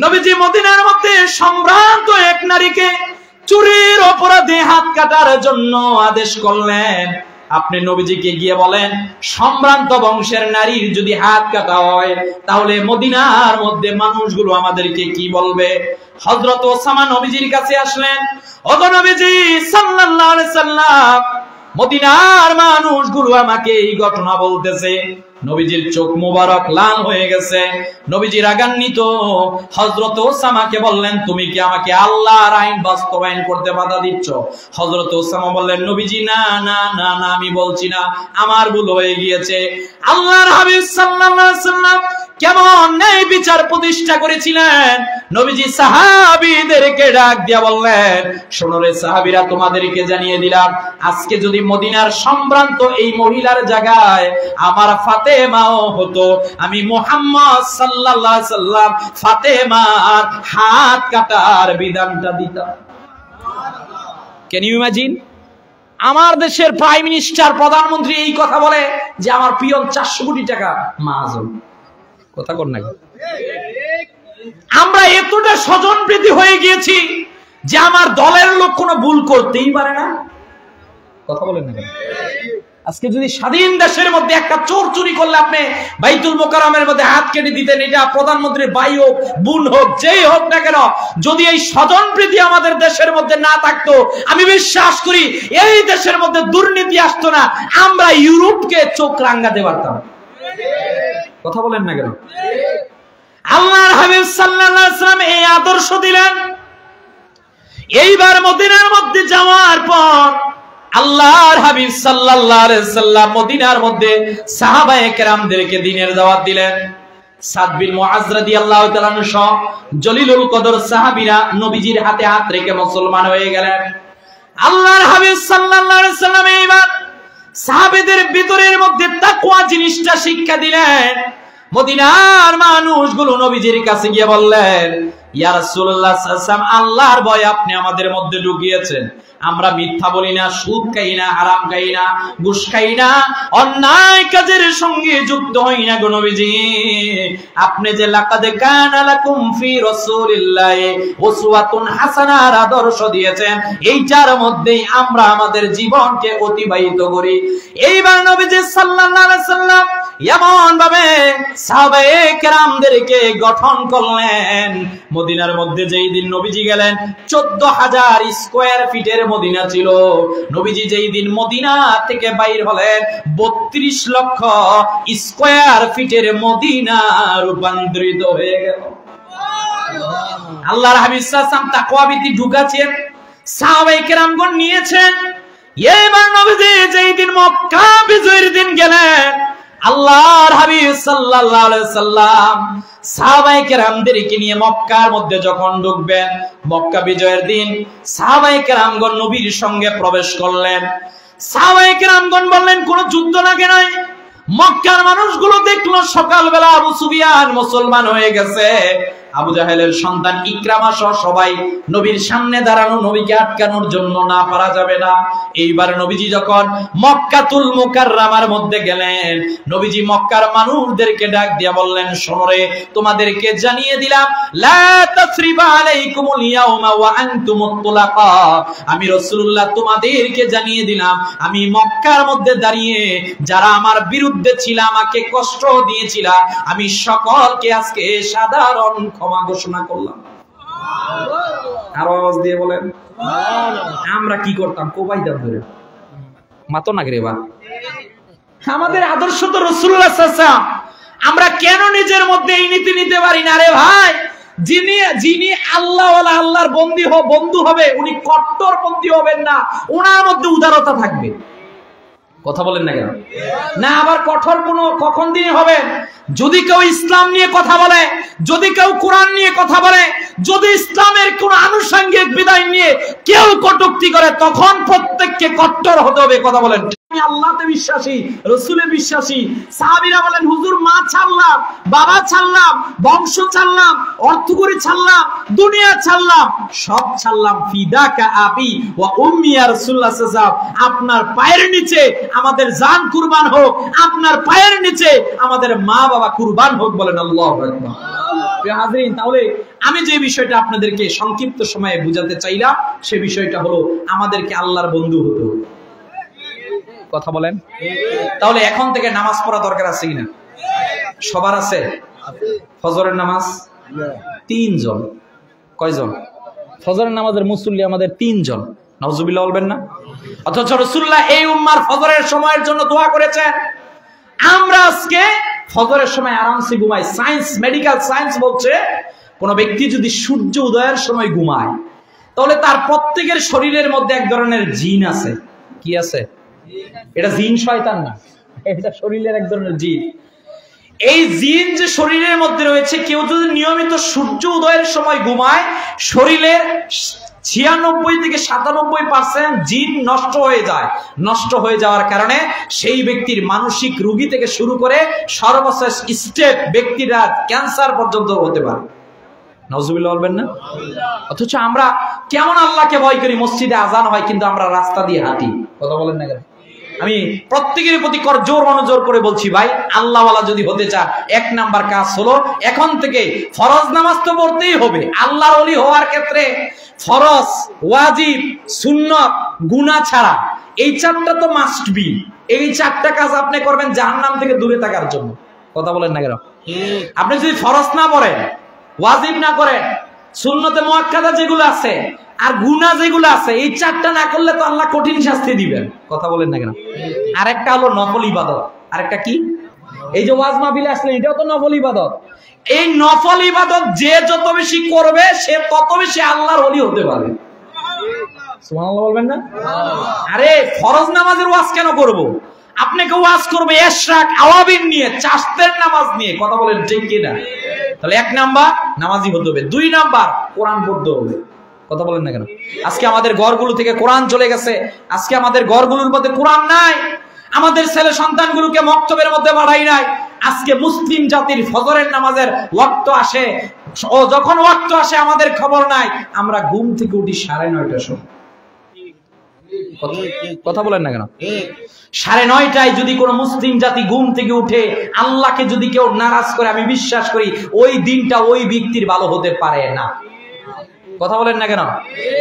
নবীজি মদিনার মধ্যে সম্ভ্রান্ত এক নারীকে চুরির অপরাধে হাত কাটার জন্য আদেশ করলেন। আপনি নবীজিকে গিয়ে বলেন, সম্ভ্রান্ত বংশের নারীর যদি হাত কাটা হয় তাহলে মদিনার মধ্যে মানুষগুলো আমাদেরকে কি বলবে? হযরত ওসামা নবীজির কাছে আসলেন। ওগো নবীজি সাল্লাল্লাহু আলাইহি সাল্লাম, মদিনার মানুষগুলো আমাকে এই ঘটনা বলতেছে। নবীজির চোখ মোবারক লাল হয়ে গেছে, নবীজি রাগান্বিত। হযরত ওসামাকে বললেন, তুমি কি আমাকে আল্লাহর আইন বাস্তবায়ন করতে বাধা দিচ্ছ? হযরত ওসামা বললেন, নবীজি না না না না, আমি বলছি না, আমার ভুল হয়ে গিয়েছে। আল্লাহর হাবিব সাল্লাল্লাহু আলাইহি ওয়াসাল্লাম কেমন ন্যায় বিচার প্রতিষ্ঠা করেছিলেন। নবীজি সাহাবীদেরকে ডাক দিয়া বললেন, শোনো রে সাহাবীরা, তোমাদেরকে জানিয়ে দিলাম, আজকে যদি মদিনার সম্ভ্রান্ত এই মহিলার জায়গায় আমার ফাতেমাও হতো, আমি মুহাম্মদ সাল্লাল্লাহু আলাইহি সাল্লাম ফাতেমার হাত কাটার বিধানটা দিতাম। Can you imagine? আমার দেশের প্রাইম মিনিস্টার, প্রধানমন্ত্রী এই কথা বলে যে আমার পিয়ন 400 কোটি টাকা মাহাজন। কথা কর না? আমরা এতটা স্বজনপ্রীতি হয়ে গিয়েছি যে আমার দলের লোক কোনো ভুল করতেই পারে না। কথা বলেন না? আজকে যদি স্বাধীন দেশের মধ্যে একটা চোর চুরি করলে আপনি বাইতুল মোকাররমের মধ্যে হাত কেটে দিতেন, এটা প্রধানমন্ত্রীর ভাই হোক, বোন হোক, যেই হোক না কেন, যদি এই স্বজনপ্রীতি আমাদের দেশের মধ্যে না থাকতো, আমি বিশ্বাস করি এই দেশের মধ্যে দুর্নীতি আসতো না, আমরা ইউরোপকে চোখ রাঙাতে পারতাম। কথা বলেন না কেন? আল্লাহর হাবিব সাল্লাল্লাহু আলাইহি ওয়াসাল্লাম এই আদর্শ দিলেন। এইবার মদিনার মধ্যে যাওয়ার পর আল্লাহর হাবিব সাল্লাল্লাহু আলাইহি ওয়াসাল্লাম মদিনার মধ্যে সাহাবায়ে কেরামদেরকে দ্বীনের দাওয়াত দিলেন। সাদ বিন মুআজ রাদিয়াল্লাহু তাআলা আনহু সহ জলিলুল কদর সাহাবীরা নবীজির হাতে হাত রেখে মুসলমান হয়ে গেলেন। আল্লাহর হাবিব সাল্লাল্লাহু আলাইহি ওয়াসাল্লাম এইবার সাহাবীদের ভিতরের মধ্যে তাকওয়া জিনিসটা শিক্ষা দিলেন। মদিনার মানুষগুলো নবীজির কাছে গিয়ে বললেন, ইয়া রাসূলুল্লাহ সাল্লাল্লাহু আলাইহি ওয়াসাল্লাম, আল্লাহর ভয় আপনি আমাদের মধ্যে ঢুকিয়েছেন। আমরা মিথ্যা বলি না, সুদ খাই না, হারাম খাই না, ঘুষ খাই না, অন্যায় কাজের সঙ্গে যুক্ত হই না গো নবীজি। আপনি যে লাকাদ কানা লাকুম ফি রাসূলিল্লাহি উসওয়াতুন হাসানার আদর্শ দিয়েছেন, এইটার মধ্যেই আমরা আমাদের জীবনকে অতিবাহিত করি। এইবার নবীজি সাল্লাল্লাহু আলাইহি ওয়াসাল্লাম এমন ভাবে সাহাবায়ে কেরামদেরকে গঠন করলেন। মদিনার মধ্যে যেই দিন নবীজি গেলেন, 14,000 স্কয়ার ফিটের মদিনা ছিল। নবীজি যেই দিন মদিনা থেকে বাইর হলেন, 32 লক্ষ স্কয়ার ফিটের মদিনা রূপান্তরিত হয়ে গেল। আল্লাহর হাবিব সাল্লাল্লাহু আলাইহি ওয়াসাল্লাম তাকওয়াবিতি ঢুকাছেন, সাহাবায়ে কেরামগণ নিয়েছেন। এইবার নবীজি যেই দিন মক্কা বিজয়ের দিন গেলেন, আল্লাহর হাবিব সাল্লাল্লাহু আলাইহি ওয়াসাল্লাম সাহাবায়ে কেরামদেরকে নিয়ে মক্কার মধ্যে যখন ঢুকবেন, মক্কা বিজয়ের দিন সাহাবায়ে কেরামগণ নবীর সঙ্গে প্রবেশ করলেন। সাহাবায়ে কেরামগণ বললেন, কোনো যুদ্ধ লাগে নাই। মক্কার মানুষগুলো দেখলো সকালবেলা আবু সুফিয়ান মুসলমান হয়ে গেছে, আবু জাহেলের সন্তান ইকরামা সহ সবাই নবীর সামনে দাঁড়ানো, নবীকে আটকানোর জন্য না পারা যাবে না। এইবার নবীজি যখন মক্কাতুল মুকাররমার মধ্যে গেলেন, নবীজি মক্কার মানুষদেরকে ডাক দিয়ে বললেন, শোনো রে, তোমাদেরকে জানিয়ে দিলাম, লা তাসরিবা আলাইকুমুল ইয়াউমা ওয়া আনতুমুত তুলাকা। আমি রাসূলুল্লাহ তোমাদেরকে জানিয়ে দিলাম, আমি মক্কার মধ্যে দাঁড়িয়ে যারা আমার বিরুদ্ধে ছিল, আমাকে কষ্ট দিয়েছিল, আমি সকলকে আজকে সাধারণ ক্ষমা ঘোষণা করলাম। আরো আওয়াজ দিয়ে বলেন, আমরা কি করতাম? কোবাইতাম ধরে। মাতো না রে। আমাদের আদর্শ তো রাসূলুল্লাহ সাল্লাল্লাহু আলাইহি ওয়াসাল্লাম। আমরা কেন নিজের মধ্যে এই নীতি নিতে পারি না রে ভাই? যিনি আল্লাহওয়ালা, আল্লাহর বন্ধু হবে, উনি কট্টরপন্থী হবেন না, ওনার মধ্যে উদারতা থাকবে। কথা বলেন না কেন? না আবার কঠোর কখন দিনে হবে? যদি কেউ ইসলাম নিয়ে কথা বলে, যদি কেউ কোরআন নিয়ে কথা বলে, যদি ইসলামের কোন আনুষঙ্গিক বিধান নিয়ে কেউ কটূক্তি করে, তখন প্রত্যেককে কট্টর হতে হবে। কথা বলেন। আমি আল্লাহতে বিশ্বাসী, রাসূলে বিশ্বাসী। সাহাবীরা বলেন, হুজুর মা ছাড়লাম, বাবা ছাড়লাম, বংশ ছাড়লাম, অর্থকড়ি ছাড়লাম, দুনিয়া ছাড়লাম, সব ছাড়লাম, ফিদাকা আবি ওয়া উম্মি ইয়া রাসূলুল্লাহ সাল্লাল্লাহু আলাইহি ওয়াসাল্লাম, আপনার পায়ের নিচে আমাদের জান কুরবান হোক, আপনার পায়ের নিচে আমাদের মা বাবা কুরবান হোক। বলেন আল্লাহু আকবার। প্রিয় হাজরিন, তাহলে আমি যে বিষয়টা আপনাদেরকে সংক্ষিপ্ত সময়ে বুঝাতে চাইলাম, সে বিষয়টা হলো আমাদেরকে আল্লাহর বন্ধু হতে হবে। কথা বলেন। তাহলে এখন থেকে নামাজ পড়া দরকার আছে কিনা? সবার আছে? ফজরের নামাজ 3 জন। কয়জন? ফজরের নামাজের মুসল্লি আমাদের 3 জন। নাউজুবিল্লাহ বলবেন না? অথচ রাসূলুল্লাহ এই উম্মার ফজরের সময়ের জন্য দোয়া করেছেন। আমরা আজকে ফজরের সময় আরামসে ঘুমাই। মেডিকেল সায়েন্স বলছে, কোন ব্যক্তি যদি সূর্য উদয়ের সময় ঘুমায়, তাহলে তার প্রত্যেকের শরীরের মধ্যে এক ধরনের জিন আছে। কি আছে? এটা জিন শয়তান না, এটা শরীরের এক ধরনের জিন। এই জিন যে শরীরের মধ্যে রয়েছে, কেউ যদি নিয়মিত সূর্য উদয়ের সময় ঘুমায়, শরীরের 96 থেকে 97% জিন নষ্ট হয়ে যায়। নষ্ট হয়ে যাওয়ার কারণে সেই ব্যক্তির মানসিক রোগী থেকে শুরু করে সর্বশেষ স্টেপ ব্যক্তিরা ক্যান্সার পর্যন্ত হতে পারে। নাউজুবিল্লাহ বলবেন না? অথচ আমরা কেমন আল্লাহকে ভয় করি, মসজিদে আজান হয় কিন্তু আমরা রাস্তা দিয়ে হাঁটি। কথা বলেন না কেন? আমি প্রত্যেকের প্রতি জোর মনোজোর করে বলছি, ভাই আল্লাহওয়ালা যদি হতে চান, 1 নাম্বার কাজ হলো এখন থেকে ফরজ নামাজ তো পড়তেই হবে। আল্লাহর ওলি হওয়ার ক্ষেত্রে ফরজ, ওয়াজিব, সুন্নত, গুনাহ ছাড়া এই 4টা তো মাস্ট বি। এই 4টা কাজ আপনি করবেন জাহান্নাম থেকে দূরে থাকার জন্য। কথা বলেন না কেন? আপনি যদি ফরজ না পড়েন, ওয়াজিব না করেন, সুন্নতে মুআক্কাদা যেগুলো আছে আর গুনাহ যেগুলো আছে, এই 4টা না করলে তো আল্লাহ কঠিন শাস্তি দিবেন। কথা বলেন না কেন? আরেকটা হলো নফল ইবাদত। আরেকটা কি? এই যে ওয়াজ মাহফিলে আসলে, এটাও তো নফল ইবাদত। এই নফল ইবাদত যে যত বেশি করবে, সে তত বেশি আল্লাহর ওলি হতে পারে। সুবহানাল্লাহ বলবেন না? আরে ফরজ নামাজের ওয়াজ কেন করব? আপনাকে ওয়াজ করবে ইশরাক আওয়াবিন নিয়ে, চাষতের নামাজ নিয়ে। কথা বলেন ঠিক কি না? তাহলে 1 নাম্বার নামাজি হতে হবে, 2 নাম্বার কোরআন পড়তে হবে। কথা বলেন না কেন? আজকে আমাদের ঘরগুলো থেকে কোরআন চলে গেছে। আজকে আমাদের ঘরগুলোর মধ্যে কোরআন নাই। আমাদের ছেলে সন্তানগুলোকে মক্তবের মধ্যে বাড়াই নাই। আজকে মুসলিম জাতির ফজরের নামাজের ওয়াক্ত আসে, ও যখন ওয়াক্ত আসে আমাদের খবর নাই। আমরা ঘুম থেকে উঠি 9:30টার সময়। কথা বলেন না কেন? 9:30টায় যদি কোনো মুসলিম জাতি ঘুম থেকে উঠে আল্লাহকে যদি কেউ নারাজ করে, আমি বিশ্বাস করি ওই দিনটা ওই ব্যক্তির ভালো হতে পারে না। কথা বলেন না কেন?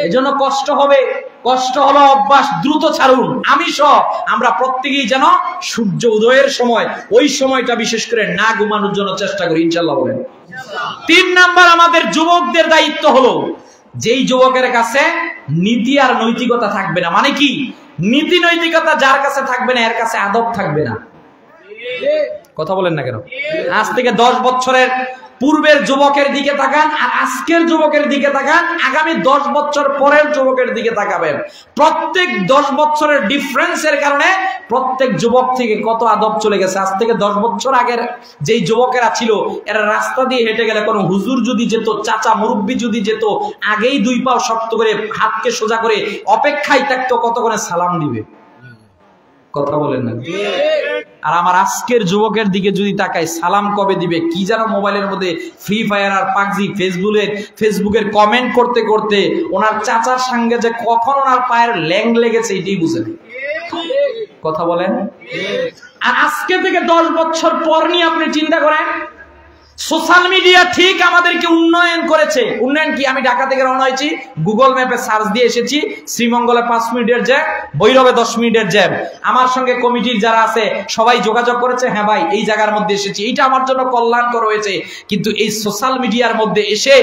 এজন্য কষ্ট হবে। কষ্ট হলো অভ্যাস, দ্রুত ছাড়ুন। আমি সহ আমরা প্রত্যেকেই যেন সূর্য উদয়ের সময়, ওই সময়টা বিশেষ করে না ঘুমানোর জন্য চেষ্টা করি, ইনশাআল্লাহ বলেন। 3 নাম্বার আমাদের যুবকদের দায়িত্ব হলো, যেই যুবকের কাছে নীতি আর নৈতিকতা থাকবে না। মানে কি? নীতি নৈতিকতা যার কাছে থাকবে না, এর কাছে আদব থাকবে না। কথা বলেন না কেন? আজ থেকে 10 বছরের পূর্বের যুবকের দিকে তাকান আর আজকের যুবকের দিকে তাকান, আগামী 10 বছর পরের যুবকের দিকে তাকাবেন। প্রত্যেক 10 বছরের ডিফারেন্সের কারণে প্রত্যেক যুবক থেকে কত আদব চলে গেছে। আজ থেকে 10 বছর আগের যেই যুবকেরা ছিল, এরা রাস্তা দিয়ে হেঁটে গেলে কোনো হুজুর যদি যেত, চাচা মুরব্বী যদি যেত, আগেই 2 পাও শক্ত করে হাতকে সোজা করে অপেক্ষায় থাকতো কতক্ষণে সালাম দিবে। কথা বলেন না? আর আমার আজকের যুবকের দিকে যদি তাকাই, সালাম কবে দিবে, কি যেন মোবাইলের মধ্যে ফ্রি ফায়ার আর পাবজি, ফেসবুকের কমেন্ট করতে করতে ওনার চাচার সঙ্গে যে কখন ওনার পায়ের ল্যাং লেগেছে এটাই বুঝে নেই। কথা বলেন। আর আজকে থেকে 10 বছর পর নিয়ে আপনি চিন্তা করেন, সোশ্যাল মিডিয়া ঠিক আমাদেরকে উন্নয়ন করেছে। উন্নয়ন কি? আমি ঢাকা থেকে রওনা হয়েছি, গুগল ম্যাপে সার্চ দিয়ে এসেছি শ্রীমঙ্গলে 5 মিনিটের জ্যাম, ভৈরবে 10 মিনিটের জ্যাম। আমার সঙ্গে কমিটির যারা আছে সবাই যোগাযোগ করেছে, হ্যাঁ ভাই এই জায়গার মধ্যে এসেছি, এটা আমার জন্য কল্যাণকর হয়েছে। কিন্তু এই সোশ্যাল মিডিয়ার মধ্যে এসে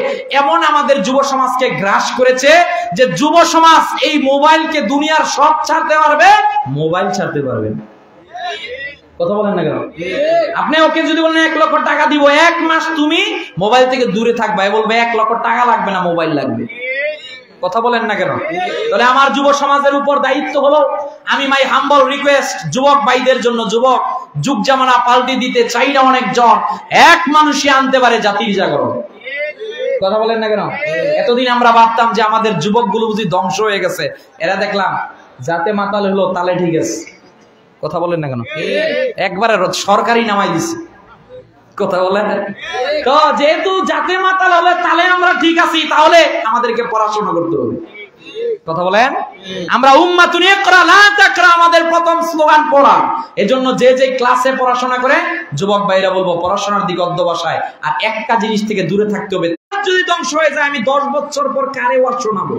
এমন আমাদের যুব সমাজকে গ্রাস করেছে যে যুব সমাজ এই মোবাইলকে দুনিয়ার সব ছাড়তে পারবে, মোবাইল ছাড়তে পারবে না। কথা বলেন না কেন? আপনি ওকে যদি বলেন 1 লক্ষ টাকা দিব, 1 মাস তুমি মোবাইল থেকে দূরে থাকবা, বলবে 1 লক্ষ টাকা লাগবে না, মোবাইল লাগবে। কথা বলেন না কেন? তাহলে আমার যুব সমাজের উপর দায়িত্ব হলো, আমি মাই হাম্বল রিকোয়েস্ট যুবক ভাইদের জন্য, যুবক যুগ জামানা পাল্টে দিতে চাই না অনেকজন, এক মানুষই আনতে পারে জাতির জাগরণ। কথা বলেন না কেন? এতদিন আমরা ভাবতাম যে আমাদের যুবকগুলো বুঝি ধ্বংস হয়ে গেছে, এরা দেখলাম যাতে মাতাল হলো তালে ঠিক আছে। কথা বলেন না কেন? একবারে সরকারি নামাই দিছে। কথা বলেন তো, যেহেতু জাতে মাতাল হলে তাহলে আমরা ঠিক আছি, তাহলে আমাদেরকে পড়াশোনা করতে হবে। কথা বলেন, আমরা উম্মাতুন ইকরা লা তাকরা আমাদের প্রথম স্লোগান পড়া। এজন্য যে যে ক্লাসে পড়াশোনা করে যুবক ভাইরা বলবো পড়াশোনার দিকে অধ্যবসায়, আর একটা জিনিস থেকে দূরে থাকতে হবে। যদি ধ্বংস হয়ে যায় আমি 10 বছর পর কারে ওয়াজ শোনাবো?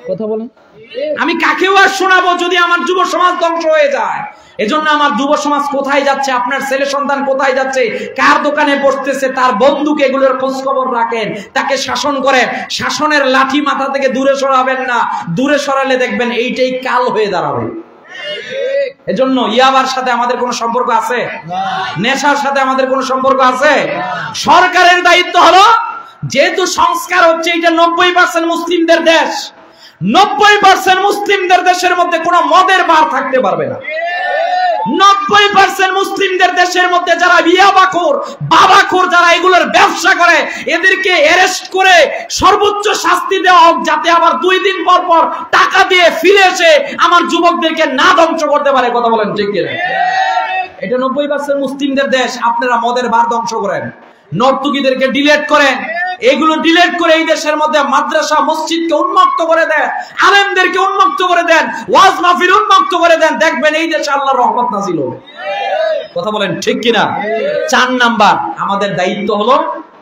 কথা বলেন, আমি কাকে ওয়াজ শোনাবো যদি আমার যুব সমাজ ধ্বংস হয়ে যায়? এজন্য আমার যুব সমাজ কোথায় যাচ্ছে, আপনার ছেলে সন্তান কোথায় যাচ্ছে, কার দোকানে বসতেছে, তার বন্ধুকে এগুলোর খোঁজ খবর রাখেন, তাকে শাসন করেন। শাসনের লাঠি মাথা থেকে দূরে সরাবেন না, দূরে সরালে দেখবেন এইটাই কাল হয়ে দাঁড়াবে। এজন্য ইয়াবার সাথে আমাদের কোনো সম্পর্ক আছে? নেশার সাথে আমাদের কোনো সম্পর্ক আছে? সরকারের দায়িত্ব হলো, যেহেতু সংস্কার হচ্ছে, এটা 90% মুসলিমদের দেশ, 90% মুসলিমদের দেশের মধ্যে কোনো মদের বার থাকতে পারবে না। 90% মুসলিমদের দেশের মধ্যে যারা ইয়াবাখোর, বাবাখোর, যারা এগুলোর ব্যবসা করে, এদেরকে অ্যারেস্ট করে সর্বোচ্চ শাস্তি দেওয়া হোক, যাতে আবার 2 দিন পর পর টাকা দিয়ে ফিরে এসে আমার যুবকদেরকে না ধ্বংস করতে পারে। কথা বলেন ঠিক কিনা? এটা 90% মুসলিমদের দেশ। আপনারা মদের বার ধ্বংস করেন, নর্তকীদেরকে ডিলেট করেন, এগুলো ডিলেট করে এই দেশের মধ্যে মাদ্রাসা মসজিদকে উন্মুক্ত করে দেন, আলেমদেরকে উন্মুক্ত করে দেন, ওয়াজ মাহফিল উন্মুক্ত করে দেন, দেখবেন এই দেশে আল্লাহর রহমত নাযিল হবে। কথা বলেন ঠিক কিনা? 4 নাম্বার আমাদের দায়িত্ব হলো,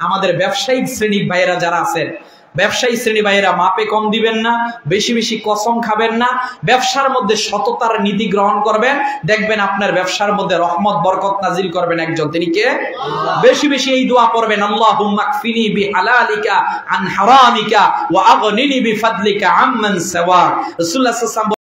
আমাদের ব্যবসায়িক শ্রেণী ভাইয়েরা যারা আছেন, ব্যবসায়ী শ্রেণী ভাইয়েরা মাপে কম দিবেন না, বেশি বেশি কসম খাবেন না, ব্যবসার মধ্যে সততার নীতি গ্রহণ করবেন, দেখবেন আপনার ব্যবসার মধ্যে রহমত বরকত নাজিল করবেন একজন, তিনি কে? বেশি বেশি এই দোয়া করবেন, আল্লাহুম্মা কফিনি বিহালালিকা আন হারামিকা ওয়া আগনিনি বিফাদলিকা আম্মান সাওয়া। রাসূলুল্লাহ সাল্লাল্লাহু আলাইহি ওয়াসাল্লাম